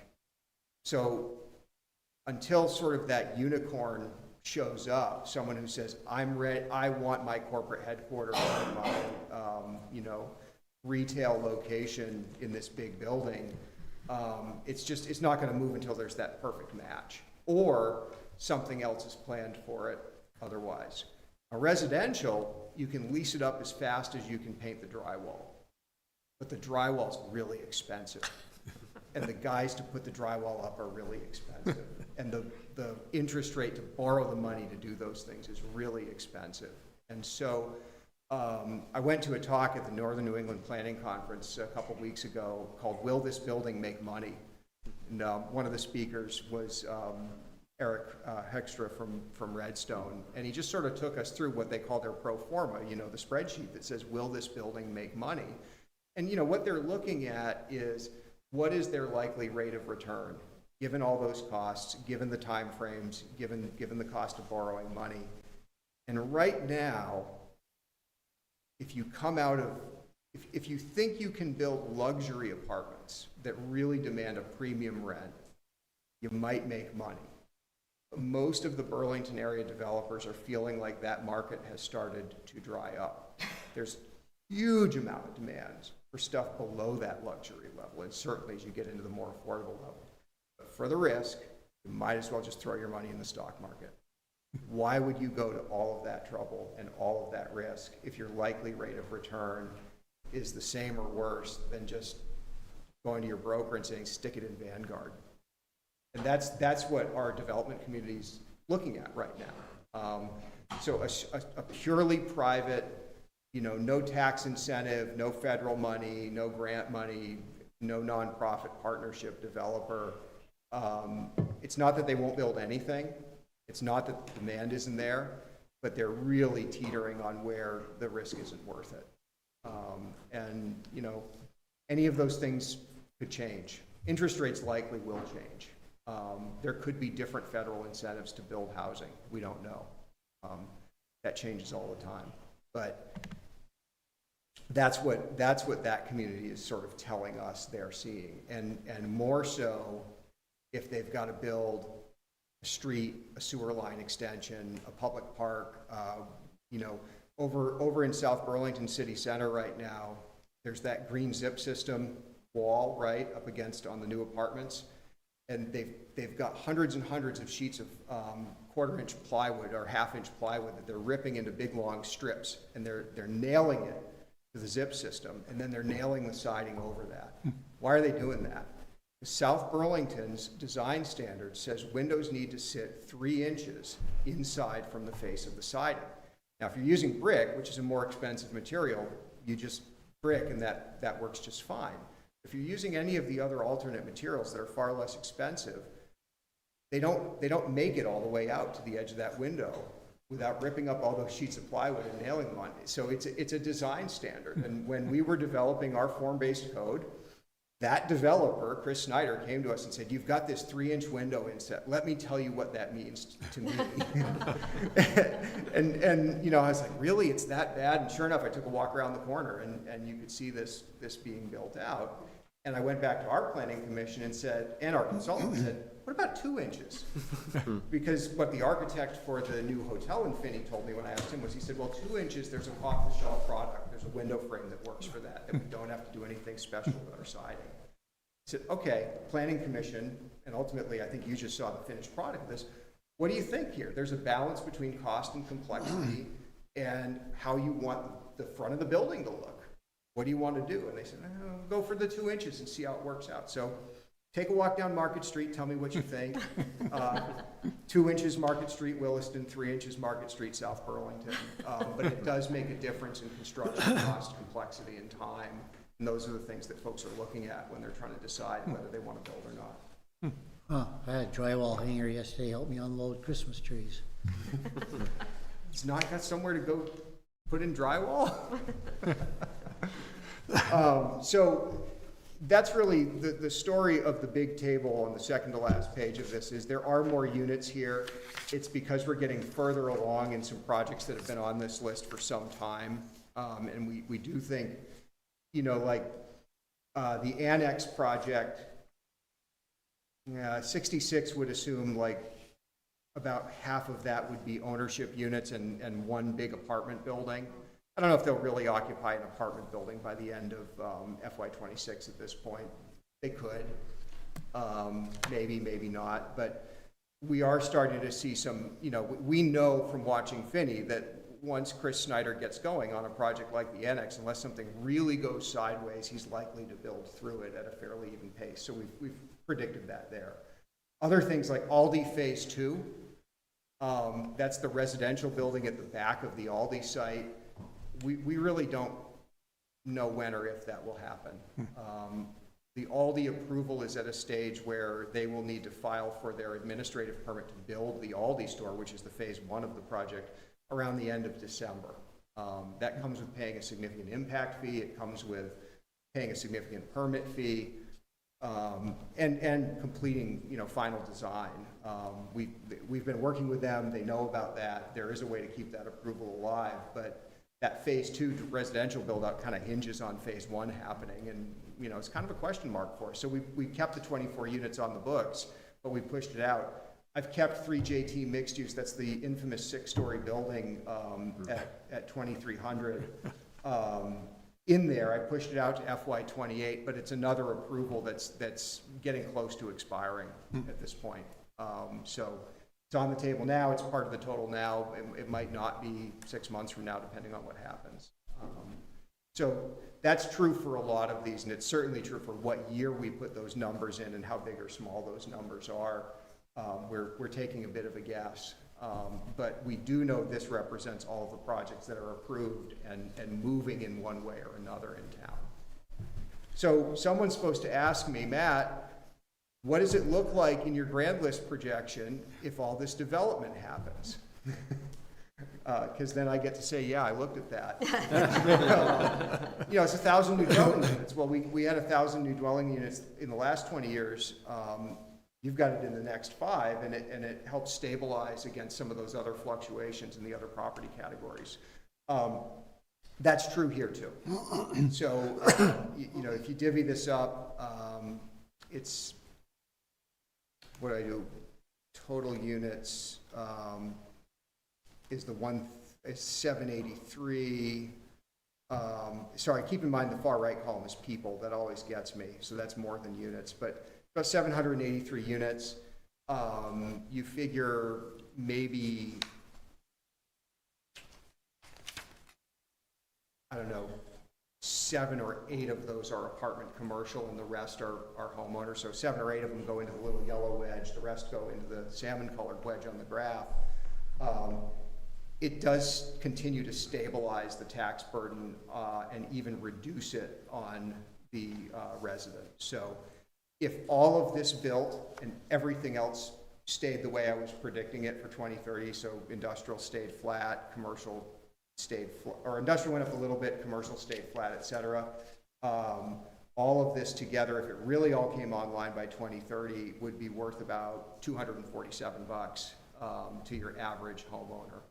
So until sort of that unicorn shows up, someone who says, I'm ready, I want my corporate headquarters and my, you know, retail location in this big building, it's not going to move until there's that perfect match, or something else is planned for it otherwise. A residential, you can lease it up as fast as you can paint the drywall, but the drywall's really expensive. And the guys to put the drywall up are really expensive. And the interest rate to borrow the money to do those things is really expensive. And so I went to a talk at the Northern New England Planning Conference a couple weeks ago called Will This Building Make Money? And one of the speakers was Eric Hextra from Redstone. And he just sort of took us through what they call their pro forma, you know, the spreadsheet that says, will this building make money? And, you know, what they're looking at is, what is their likely rate of return, given all those costs, given the time frames, given the cost of borrowing money? And right now, if you come out of, if you think you can build luxury apartments that really demand a premium rent, you might make money. But most of the Burlington area developers are feeling like that market has started to dry up. There's huge amount of demand for stuff below that luxury level, and certainly as you get into the more affordable level. But for the risk, you might as well just throw your money in the stock market. Why would you go to all of that trouble and all of that risk if your likely rate of return is the same or worse than just going to your broker and saying, stick it in Vanguard? And that's what our development community is looking at right now. So a purely private, you know, no tax incentive, no federal money, no grant money, no nonprofit partnership developer. It's not that they won't build anything. It's not that the demand isn't there, but they're really teetering on where the risk isn't worth it. And, you know, any of those things could change. Interest rates likely will change. There could be different federal incentives to build housing. We don't know. That changes all the time. But that's what that community is sort of telling us they're seeing. And more so if they've got to build a street, a sewer line extension, a public park. You know, over in South Burlington City Center right now, there's that green zip system wall, right, up against on the new apartments. And they've got hundreds and hundreds of sheets of quarter-inch plywood or half-inch plywood that they're ripping into big, long strips, and they're nailing it to the zip system, and then they're nailing the siding over that. Why are they doing that? South Burlington's design standard says windows need to sit 3 inches inside from the face of the siding. Now, if you're using brick, which is a more expensive material, you just brick, and that works just fine. If you're using any of the other alternate materials that are far less expensive, they don't make it all the way out to the edge of that window without ripping up all those sheets of plywood and nailing them on. So it's a design standard. And when we were developing our form-based code, that developer, Chris Snyder, came to us and said, you've got this 3-inch window inset. Let me tell you what that means to me. and you know, I was like, really, it's that bad? And sure enough, I took a walk around the corner and you could see this being built out. And I went back to our planning commission and said, and our consultant said, what about 2 inches? Because what the architect for the new hotel in Finney told me when I asked him was, he said, well, 2 inches, there's an off-the-shelf product. There's a window frame that works for that we don't have to do anything special with our siding. I said, okay, planning commission, and ultimately I think you just saw the finished product of this. What do you think here? There's a balance between cost and complexity and how you want the front of the building to look. What do you want to do? And they said, go for the 2 inches and see how it works out. So take a walk down Market Street, tell me what you think. 2 inches Market Street, Williston, 3 inches Market Street, South Burlington. But it does make a difference in construction cost, complexity, and time. And those are the things that folks are looking at when they're trying to decide whether they want to build or not. Huh, I had a drywall hanger yesterday, help me unload Christmas trees. It's not got somewhere to go put in drywall? So that's really the story of the big table on the second to last page of this is there are more units here. It's because we're getting further along in some projects that have been on this list for some time. And we do think, you know, like the annex project, 66 would assume like about half of that would be ownership units and one big apartment building. I don't know if they'll really occupy an apartment building by the end of FY26 at this point. They could, maybe not, but we are starting to see some, you know, we know from watching Finney that once Chris Snyder gets going on a project like the annex, unless something really goes sideways, he's likely to build through it at a fairly even pace. So we've predicted that there. Other things like Aldi Phase 2, that's the residential building at the back of the Aldi site. We really don't know when or if that will happen. The Aldi approval is at a stage where they will need to file for their administrative permit to build the Aldi store, which is the phase 1 of the project, around the end of December. That comes with paying a significant impact fee. It comes with paying a significant permit fee. And completing, you know, final design. We've been working with them. They know about that. There is a way to keep that approval alive, but that phase 2 residential build out kind of hinges on phase 1 happening, and you know, it's kind of a question mark for us. So we kept the 24 units on the books, but we pushed it out. I've kept 3 JT mixed use. That's the infamous 6-story building at 2300. In there, I pushed it out to FY28, but it's another approval that's getting close to expiring at this point. So it's on the table now. It's part of the total now. It might not be 6 months from now, depending on what happens. So that's true for a lot of these, and it's certainly true for what year we put those numbers in and how big or small those numbers are. We're taking a bit of a guess. But we do know this represents all of the projects that are approved and moving in one way or another in town. So someone's supposed to ask me, Matt, what does it look like in your grand list projection if all this development happens? Because then I get to say, yeah, I looked at that. You know, it's 1,000 new dwelling units. Well, we had 1,000 new dwelling units in the last 20 years. You've got it in the next 5, and it helps stabilize against some of those other fluctuations in the other property categories. That's true here too. So, you know, if you divvy this up, it's, what do I do? Total units is 783. Sorry, keep in mind the far right column is people. That always gets me. So that's more than units, but about 783 units. You figure maybe, I don't know, 7 or 8 of those are apartment commercial and the rest are homeowners. So 7 or 8 of them go into the little yellow wedge. The rest go into the salmon colored wedge on the graph. It does continue to stabilize the tax burden and even reduce it on the resident. So if all of this built and everything else stayed the way I was predicting it for 2030, so industrial stayed flat, commercial stayed flat, or industrial went up a little bit, commercial stayed flat, et cetera. All of this together, if it really all came online by 2030, would be worth about $247 to your average homeowner.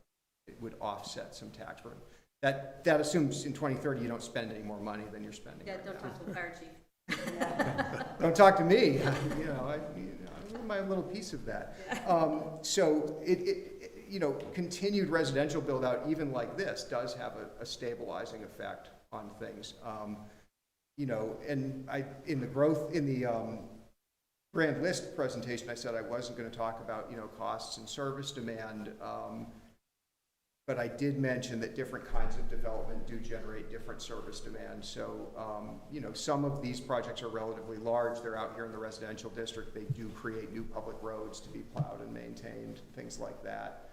It would offset some tax burden. That assumes in 2030 you don't spend any more money than you're spending. Yeah, right don't now. talk to the fire chief. Don't talk to me. You know, I want my little piece of that. So it you know, continued residential build out, even like this, does have a stabilizing effect on things. You know, and in the grand list presentation, I said I wasn't going to talk about, you know, costs and service demand. But I did mention that different kinds of development do generate different service demand. So, you know, some of these projects are relatively large. They're out here in the residential district. They do create new public roads to be plowed and maintained, things like that.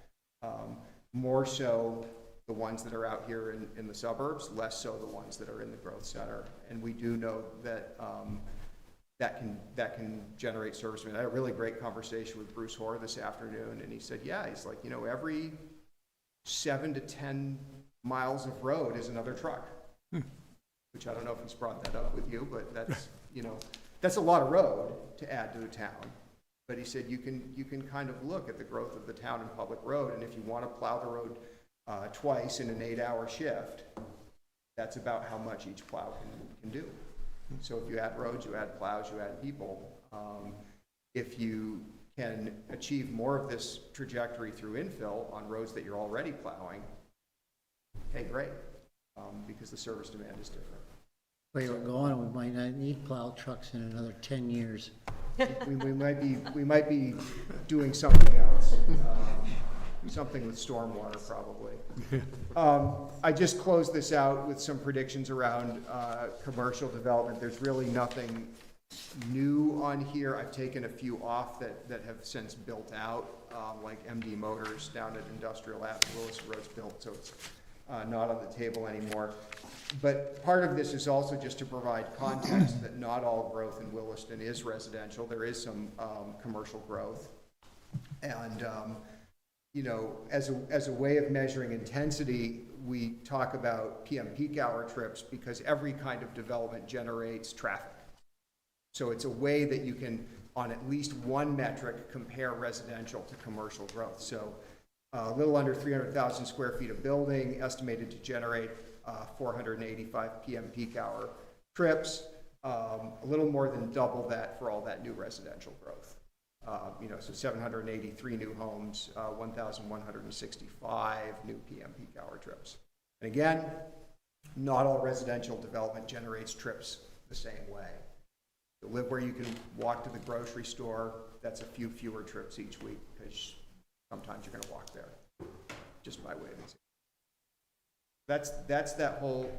More so the ones that are out here in the suburbs, less so the ones that are in the growth center. And we do know that that can generate service demand. I had a really great conversation with Bruce Hoare this afternoon, and he said, yeah, he's like, you know, every 7 to 10 miles of road is another truck, which I don't know if he's brought that up with you, but that's, you know, that's a lot of road to add to a town. But he said you can kind of look at the growth of the town in public road, and if you want to plow the road twice in an 8-hour shift, that's about how much each plow can do. So if you add roads, you add plows, you add people. If you can achieve more of this trajectory through infill on roads that you're already plowing, hey, great, because the service demand is different. Where we're going, we might not need plow trucks in another 10 years. We might be doing something else, something with stormwater probably. I just closed this out with some predictions around commercial development. There's really nothing new on here. I've taken a few off that have since built out, like MD Motors down at Industrial Ave. Williston Road's built, so it's not on the table anymore. But part of this is also just to provide context that not all growth in Williston is residential. There is some commercial growth. And, you know, as a way of measuring intensity, we talk about PM peak hour trips because every kind of development generates traffic. So it's a way that you can, on at least one metric, compare residential to commercial growth. So a little under 300,000 square feet of building, estimated to generate 485 PM peak hour trips, a little more than double that for all that new residential growth. You know, so 783 new homes, 1,165 new PM peak hour trips. And again, not all residential development generates trips the same way. To live where you can walk to the grocery store, that's a few fewer trips each week because sometimes you're going to walk there, just by way of example. That's that whole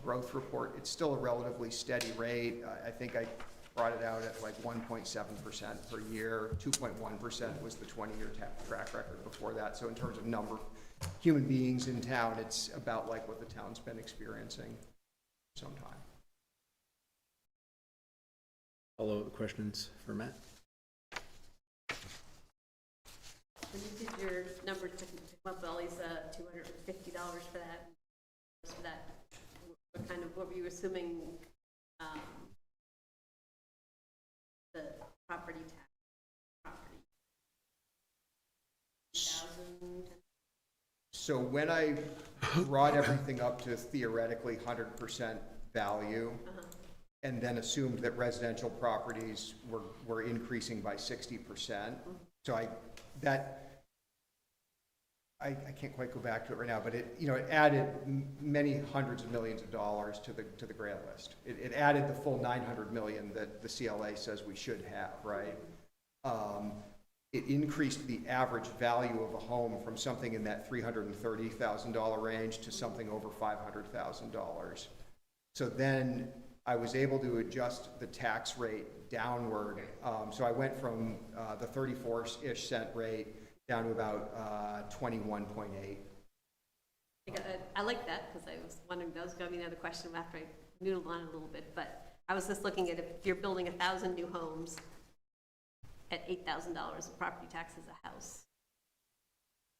growth report. It's still a relatively steady rate. I think I brought it out at like 1.7% per year. 2.1% was the 20-year track record before that. So in terms of number of human beings in town, it's about like what the town's been experiencing sometime. Follow-up questions for Matt? When you did your number to come up with all these $250 for that, what were you assuming the property tax, 1,000? So when I brought everything up to theoretically 100% value, and then assumed that residential properties were increasing by 60%. So I can't quite go back to it right now, but it added many hundreds of millions of dollars to the grant list. It added the full 900 million that the CLA says we should have, right? It increased the average value of a home from something in that $330,000 range to something over $500,000. So then I was able to adjust the tax rate downward. So I went from the 34-ish cent rate down to about 21.8. I like that because I was wondering, that was going to be another question after I noodled on it a little bit, but I was just looking at if you're building 1,000 new homes at $8,000 of property tax as a house.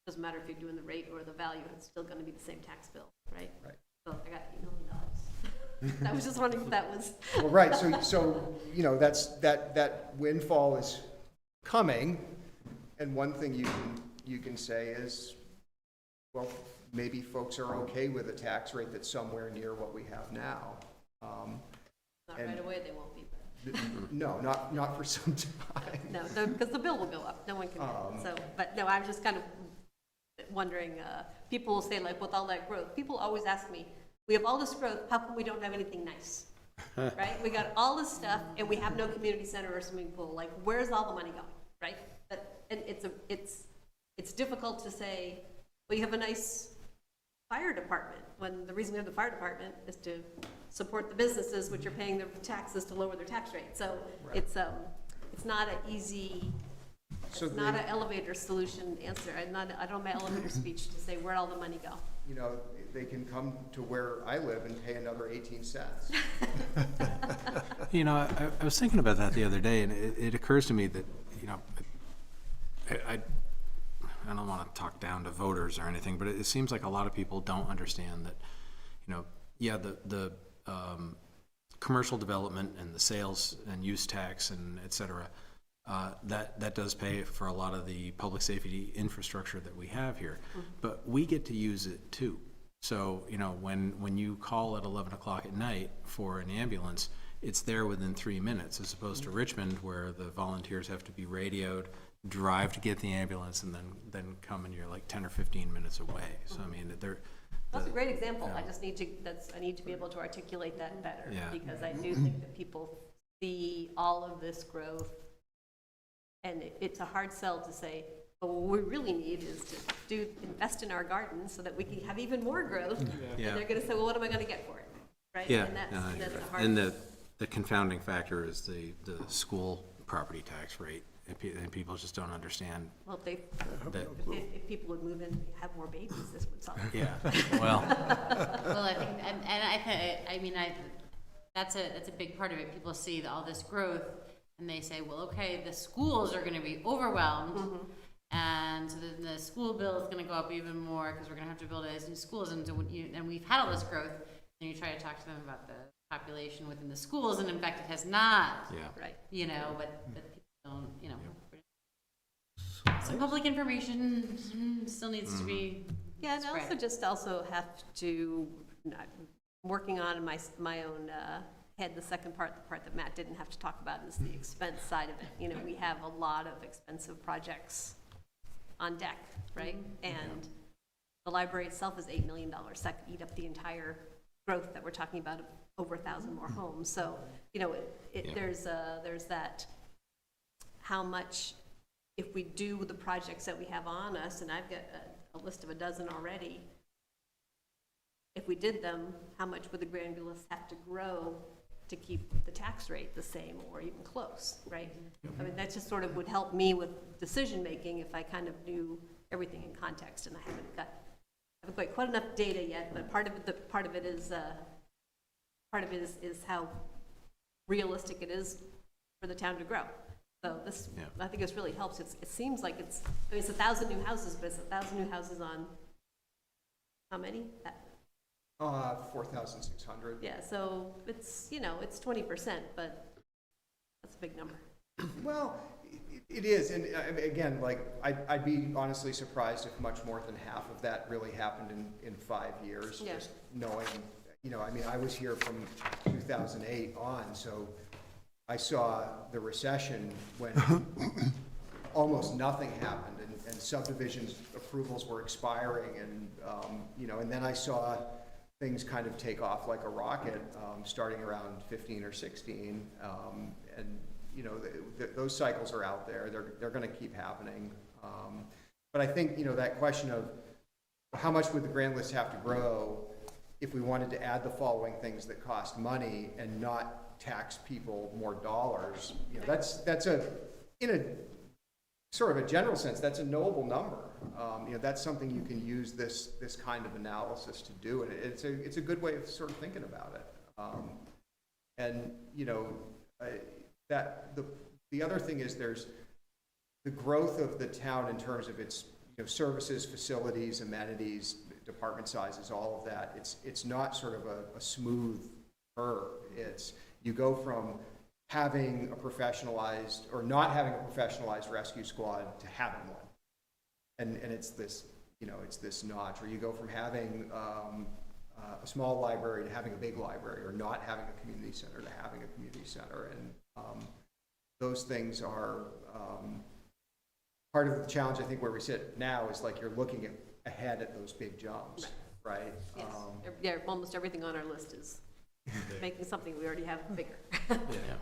Doesn't matter if you're doing the rate or the value, it's still going to be the same tax bill, right? Right. So I got $8 million. I was just wondering if that was. Well, right. So that windfall is coming, and one thing you can say is, well, maybe folks are okay with a tax rate that's somewhere near what we have now. Not right away, they won't be. No, not for some time. No, because the bill will go up. No one can. But no, I was just kind of wondering. People will say, like, with all that growth, people always ask me, we have all this growth, how come we don't have anything nice? Right? We got all this stuff, and we have no community center or swimming pool. Like, where's all the money going? Right? And it's difficult to say Well, you have a nice fire department, when the reason we have the fire department is to support the businesses which are paying their taxes to lower their tax rate. So it's not an easy, So it's not an elevator solution answer. I don't have my elevator speech to say where'd all the money go. you know, they can come to where I live and pay another 18 cents. You know, I was thinking about that the other day, and it occurs to me that, you know, I don't want to talk down to voters or anything, but it seems like a lot of people don't understand that, you know, yeah, the commercial development and the sales and use tax and et cetera, that does pay for a lot of the public safety infrastructure that we have here, but we get to use it too. So, you know, when you call at 11 o'clock at night for an ambulance, it's there within 3 minutes, as opposed to Richmond, where the volunteers have to be radioed, drive to get the ambulance, and then come and you're like 10 or 15 minutes away. So, I mean, That's a great example. I just need to, I need to be able to articulate that better. Yeah. Because I do think that people see all of this growth, and it's a hard sell to say, but what we really need is to invest in our gardens so that we can have even more growth. Yeah. And they're gonna say, well, what am I gonna get for it? Right? yeah, And that's no, the you're right. hard. And the confounding factor is the school property tax rate, and people just don't understand Well, that. if people would move in and have more babies, this would solve it. Yeah, well, Well, I think, I mean, that's a big part of it. People see all this growth and they say, well, okay, the schools are gonna be overwhelmed. And so then the school bill is gonna go up even more because we're gonna have to build all these new schools. And so and we've had all this growth, and you try to talk to them about the population within the schools, and in fact, it has not. yeah. Right. You know, but people don't, you know. Some public information still needs to be Yeah, and I also spread. just have to, I'm working on my own head, the second part, the part that Matt didn't have to talk about is the expense side of it. You know, we have a lot of expensive projects on deck, right? And the library itself is $8 million. That could eat up the entire growth that we're talking about, of over 1,000 more homes. So, you know, there's that, how much, if we do the projects that we have on us, and I've got a list of a dozen already, if we did them, how much would the grand list have to grow to keep the tax rate the same or even close, right? I mean, that just sort of would help me with decision-making if I kind of knew everything in context, and I haven't got quite enough data yet, but part of it is how realistic it is for the town to grow. So this, Yeah. I think this really helps. It seems like it's 1,000 new houses, but it's 1,000 new houses on how many? 4,600. Yeah, so it's, you know, it's 20%, but that's a big number. Well, it is, and again, like, I'd be honestly surprised if much more than half of that really happened in 5 years. Yeah. Just knowing, you know, I mean, I was here from 2008 on, so I saw the recession when almost nothing happened, and subdivisions approvals were expiring, and, you know, and then I saw things kind of take off like a rocket, starting around 15 or 16, and, you know, those cycles are out there. They're going to keep happening. But I think, you know, that question of how much would the grand list have to grow if we wanted to add the following things that cost money and not tax people more dollars, you know, that's in a sort of a general sense, that's a knowable number. You know, that's something you can use this kind of analysis to do, and it's a good way of sort of thinking about it. And, you know, that the other thing is there's the growth of the town in terms of its, you know, services, facilities, amenities, department sizes, all of that. It's not sort of a smooth curve. It's, you go from having a professionalized or not having a professionalized rescue squad to having one, and it's this, you know, it's this notch. Or you go from having a small library to having a big library, or not having a community center to having a community center, and those things are part of the challenge. I think where we sit now is like you're looking ahead at those big jumps, right? Yes. Yeah, almost everything on our list is making something we already have bigger.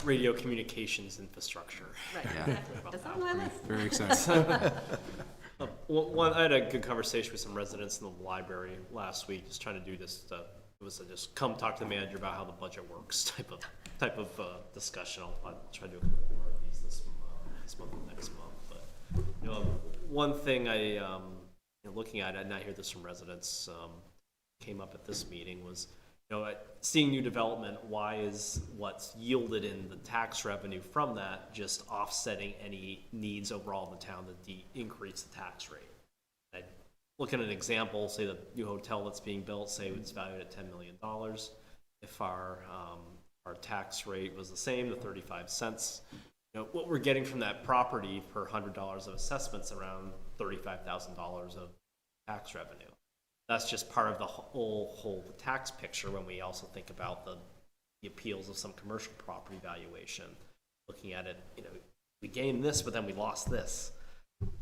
Radio communications infrastructure. Right. Yeah. That's on my list. Very exciting. I had a good conversation with some residents in the library last week, just trying to do this, it was a just come talk to the manager about how the budget works type of discussion. I'll try to do a couple more of these this month and next month. But, you know, one thing I, looking at it, and I hear this from residents, came up at this meeting was, seeing new development, why is what's yielded in the tax revenue from that just offsetting any needs overall in the town to increase the tax rate? I look at an example, say the new hotel that's being built, say it's valued at $10 million. If our tax rate was the same, the 35 cents, what we're getting from that property per $100 of assessments around $35,000 of tax revenue. That's just part of the whole tax picture when we also think about the appeals of some commercial property valuation. Looking at it, we gained this, but then we lost this.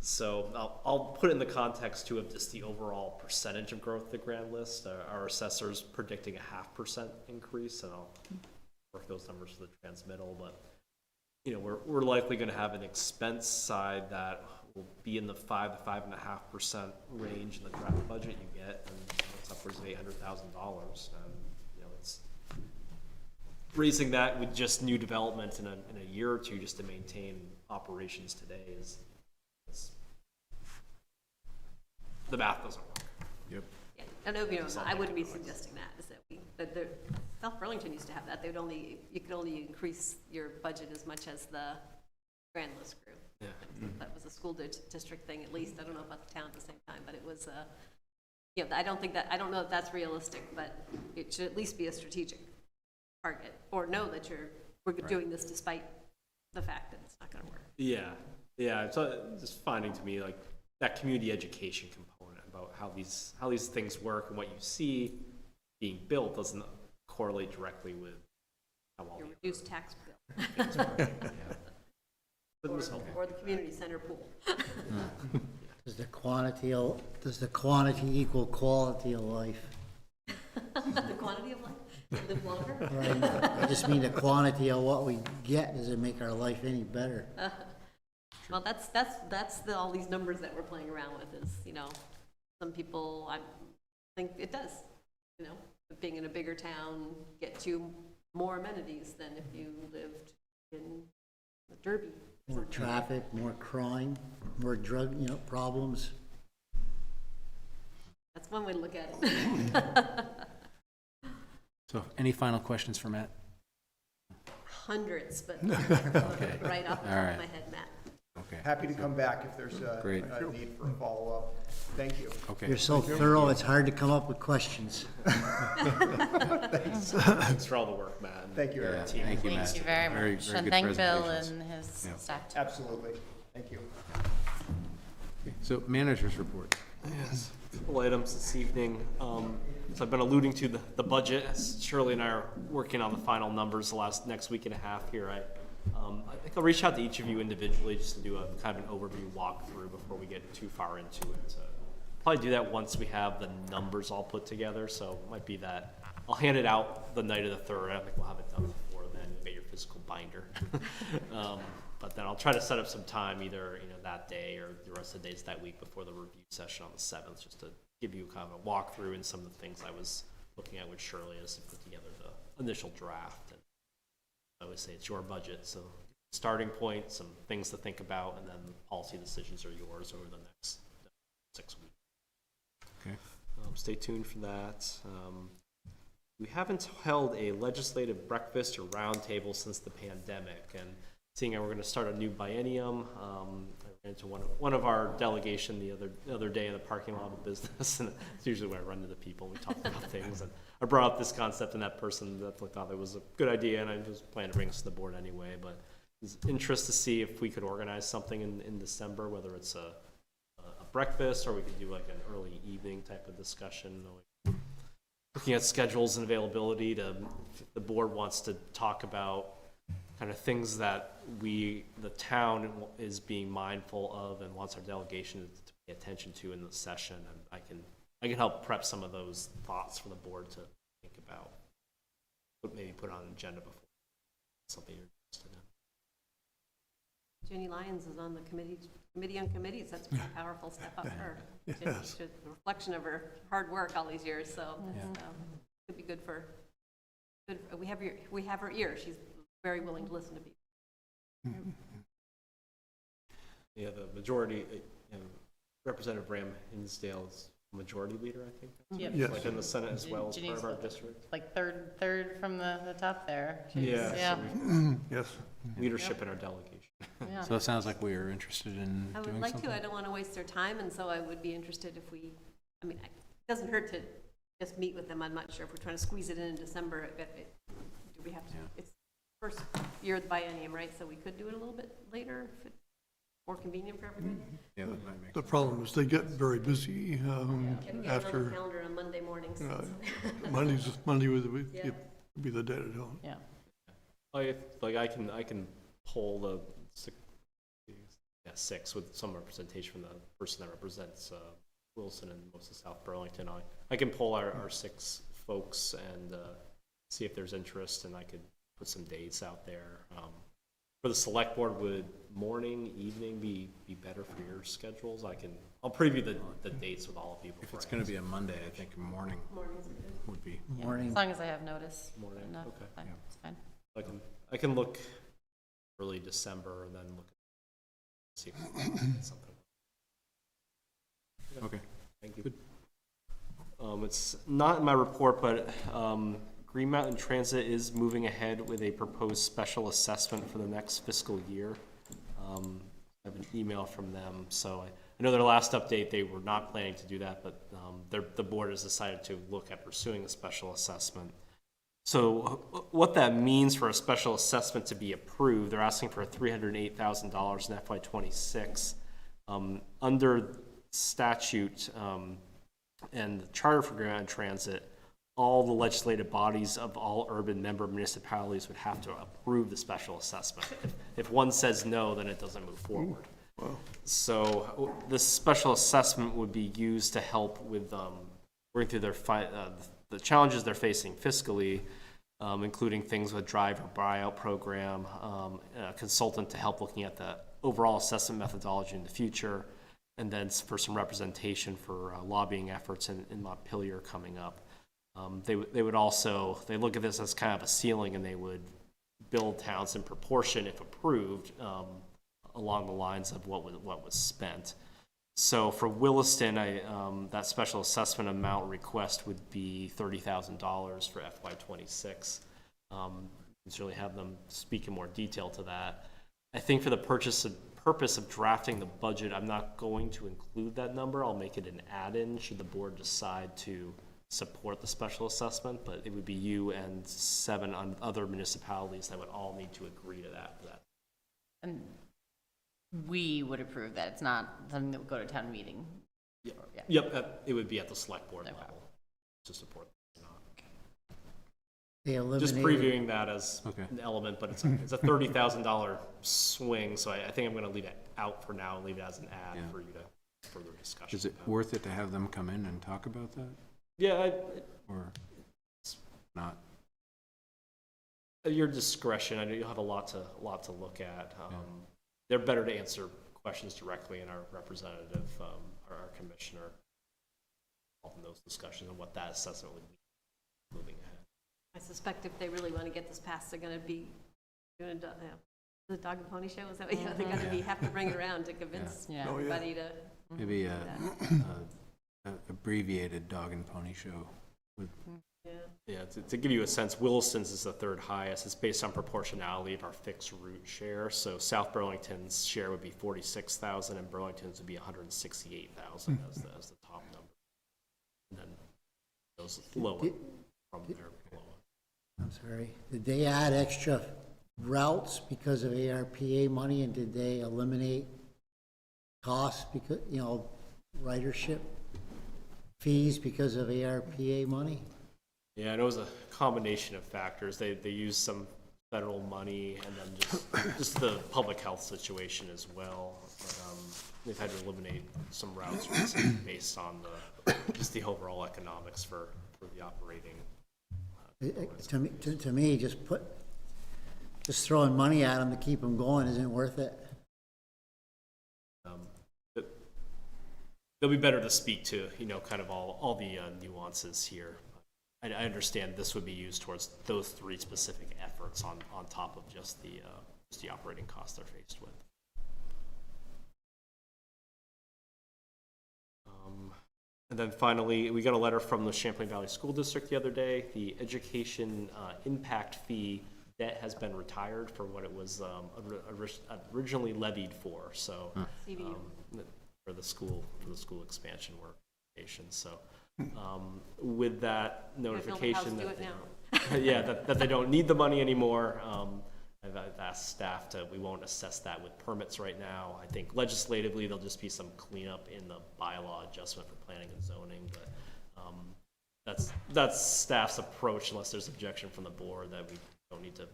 So I'll put it in the context too of just the overall percentage of growth of the grand list. Our assessor's predicting a 0.5% increase, and I'll work those numbers for the transmittal. But we're likely going to have an expense side that will be in the 5 to 5.5% range in the draft budget you get, and it's upwards of $800,000. And it's raising that with just new development in a year or two just to maintain operations today is the math doesn't work. Yep. Yeah, and I wouldn't be suggesting that. Is that South Burlington used to have that. You could only increase your budget as much as the grand list grew. Yeah. That was a school district thing, at least. I don't know about the town at the same time, but it was, I don't know if that's realistic, but it should at least be a strategic target, or know that we're doing this despite the fact that it's not going to work. Yeah. It's just finding to me like that community education component about how these things work and what you see being built doesn't correlate directly with how well Your reduced tax bill. things work. Yeah. Or the community center pool. Does the quantity equal quality of life? The quantity of life, live longer. Right. I just mean the quantity of what we get. Does it make our life any better? Well, that's all these numbers that we're playing around with is, some people, I think it does, being in a bigger town gets you more amenities than if you lived in the Derby. More traffic, more crime, more drug, problems. That's one way to look at it. So any final questions for Matt? Hundreds, but Okay. right off the All top right. of my head, Matt. Okay. Happy to come back if there's Great. a need for a follow-up. Thank you. Okay. You're so thorough, it's hard to come up with questions. Thanks for all the work, Matt. Thank you, Yeah, Eric. thank you, Matt. Thank you very much. Very And good thank Bill presentations. and his Yeah. staff. Absolutely. Thank you. Okay, so managers report. Yes. A couple items this evening. So I've been alluding to the budget. Shirley and I are working on the final numbers the next week and a half here. I think I'll reach out to each of you individually just to do a kind of an overview walkthrough before we get too far into it. Probably do that once we have the numbers all put together. So it might be that I'll hand it out the night of the 3rd. I don't think we'll have it done before then. You get your physical binder. But then I'll try to set up some time either that day or the rest of the days that week before the review session on the 7th, just to give you kind of a walkthrough and some of the things I was looking at with Shirley as to put together the initial draft. And I always say it's your budget, so starting point, some things to think about, and then policy decisions are yours over the next 6 weeks. Okay. Stay tuned for that. We haven't held a legislative breakfast or roundtable since the pandemic, and seeing how we're going to start a new biennium, I ran into one of our delegation the other day in the parking lot of a business, and it's usually when I run into people, we talk about things, and I brought up this concept, and that person definitely thought it was a good idea, and I was planning to bring this to the board anyway, but there's interest to see if we could organize something in December, whether it's a breakfast, or we could do like an early evening type of discussion, looking at schedules and availability if the board wants to talk about kind of things that the town is being mindful of and wants our delegation to pay attention to in the session, and I can help prep some of those thoughts for the board to think about, but maybe put on an agenda before something you're interested in. Jenny Lyons is on the committee on committees. That's a pretty powerful step up for her. Jenny's a reflection of her hard work all these years, so could be good for, we have her ear. She's very willing to listen to people. Yeah, the majority, Representative Ram Hinsdale is majority leader, I think. Yep. Yes. Like in the Senate as well as part of our Ginny's district. like third from the top there. She's- Yeah, Yeah. so Yes. leadership in our delegation. Yeah. So it sounds like we are interested in I would doing like something. to. I don't want to waste their time, and so I would be interested if we, I mean, it doesn't hurt to just meet with them. I'm not sure if we're trying to squeeze it in December. Do we have to? Yeah. It's first year of the biennium, right? So we could do it a little bit later if it's more convenient for everybody. Yeah, that might make The problem is they get very busy Get it on the after, calendar on Monday mornings. Monday would Yeah. be the day to do it. Yeah. I can poll the six with some representation from the person that represents Wilson and most of South Burlington. I can poll our six folks and see if there's interest, and I could put some dates out there. For the select board, would morning, evening be better for your schedules? I'll preview the dates with all of you. If it's going to be a Monday, I think morning Mornings are good. would be. Morning. As long as I have notice. Morning, No, okay. fine, Yeah. it's fine. I can look early December and then look see if we can get something. Okay. Thank you. Good. It's not in my report, but Green Mountain Transit is moving ahead with a proposed special assessment for the next fiscal year. I have an email from them, so I know their last update, they were not planning to do that, but the board has decided to look at pursuing a special assessment. So what that means for a special assessment to be approved, they're asking for $308,000 in FY26. Under statute and the charter for Green Mountain Transit, all the legislative bodies of all urban member municipalities would have to approve the special assessment. If one says no, then it doesn't move forward. So this special assessment would be used to help with working through the challenges they're facing fiscally, including things with drive or buyout program, a consultant to help looking at the overall assessment methodology in the future, and then for some representation for lobbying efforts in Montpelier coming up. They would also, they look at this as kind of a ceiling, and they would build towns in proportion, if approved, along the lines of what was spent. So for Williston, that special assessment amount request would be $30,000 for FY26. Certainly have them speak in more detail to that. I think for the purpose of drafting the budget, I'm not going to include that number. I'll make it an add-in should the board decide to support the special assessment, but it would be you and 7 other municipalities that would all need to agree to that. And we would approve that. It's not something that would go to town meeting. Yeah. Yeah. Yep, it would be at the select board Okay. level to support. They Just eliminated, previewing that as Okay. an element, but it's a $30,000 swing, so I think I'm going to leave it out for now and leave it as an add Yeah. for you to further discussion. Is it worth it to have them come in and talk about that, Yeah, or not? your discretion. I know you'll have a lot to look at. They're better to answer questions directly, and our representative, our commissioner, all in those discussions on what that assessment would be moving ahead. I suspect if they really want to get this passed, they're going to be doing the dog and pony show. Is that what they're going to have to bring it around to convince Yeah. Oh, yeah. everybody to. Maybe a abbreviated dog and pony show. Yeah. Yeah, to give you a sense, Williston's is the third highest. It's based on proportionality of our fixed route share. So South Burlington's share would be 46,000, and Burlington's would be 168,000 as the top number. And then those lower from there below. I'm sorry, did they add extra routes because of ARPA money, and did they eliminate costs because, ridership fees because of ARPA money? Yeah, and it was a combination of factors. They used some federal money, and then just the public health situation as well. They've had to eliminate some routes based on just the overall economics for the operating. To me, just throwing money at them to keep them going isn't worth it. They'll be better to speak to, kind of all the nuances here. I understand this would be used towards those 3 specific efforts on top of just the operating costs they're faced with. And then finally, we got a letter from the Champlain Valley School District the other day. The education impact fee debt has been retired for what it was originally levied for. So CVU. for the school expansion work. So with that notification do that it now. that they don't need the money anymore, I've asked staff we won't assess that with permits right now. I think legislatively there'll just be some cleanup in the bylaw adjustment for planning and zoning, but that's staff's approach unless there's objection from the board that we don't need to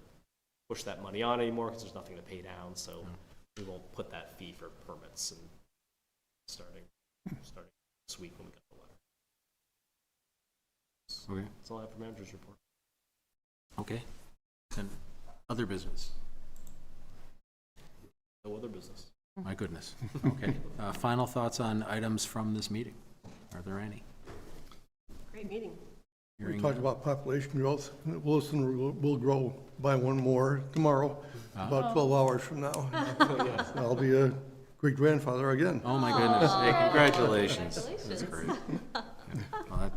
push that money on anymore because there's nothing to pay down. So we won't put that fee for permits and starting this week when we get the letter. Okay, That's all I have for manager's report. okay. And other business? No other business. My goodness. Okay. Final thoughts on items from this meeting? Are there any? Great meeting. We Hearing talked about population growth. Williston will grow by 1 more tomorrow, about 12 hours from now. I'll be a great-grandfather again. Oh, my goodness. Hey, congratulations. That's Congratulations. great. Well,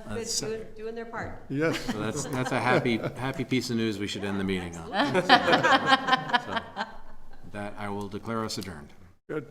that's, Doing their part. Yes. so that's a happy piece of news we should end the meeting on. So, that I will declare us adjourned. Good.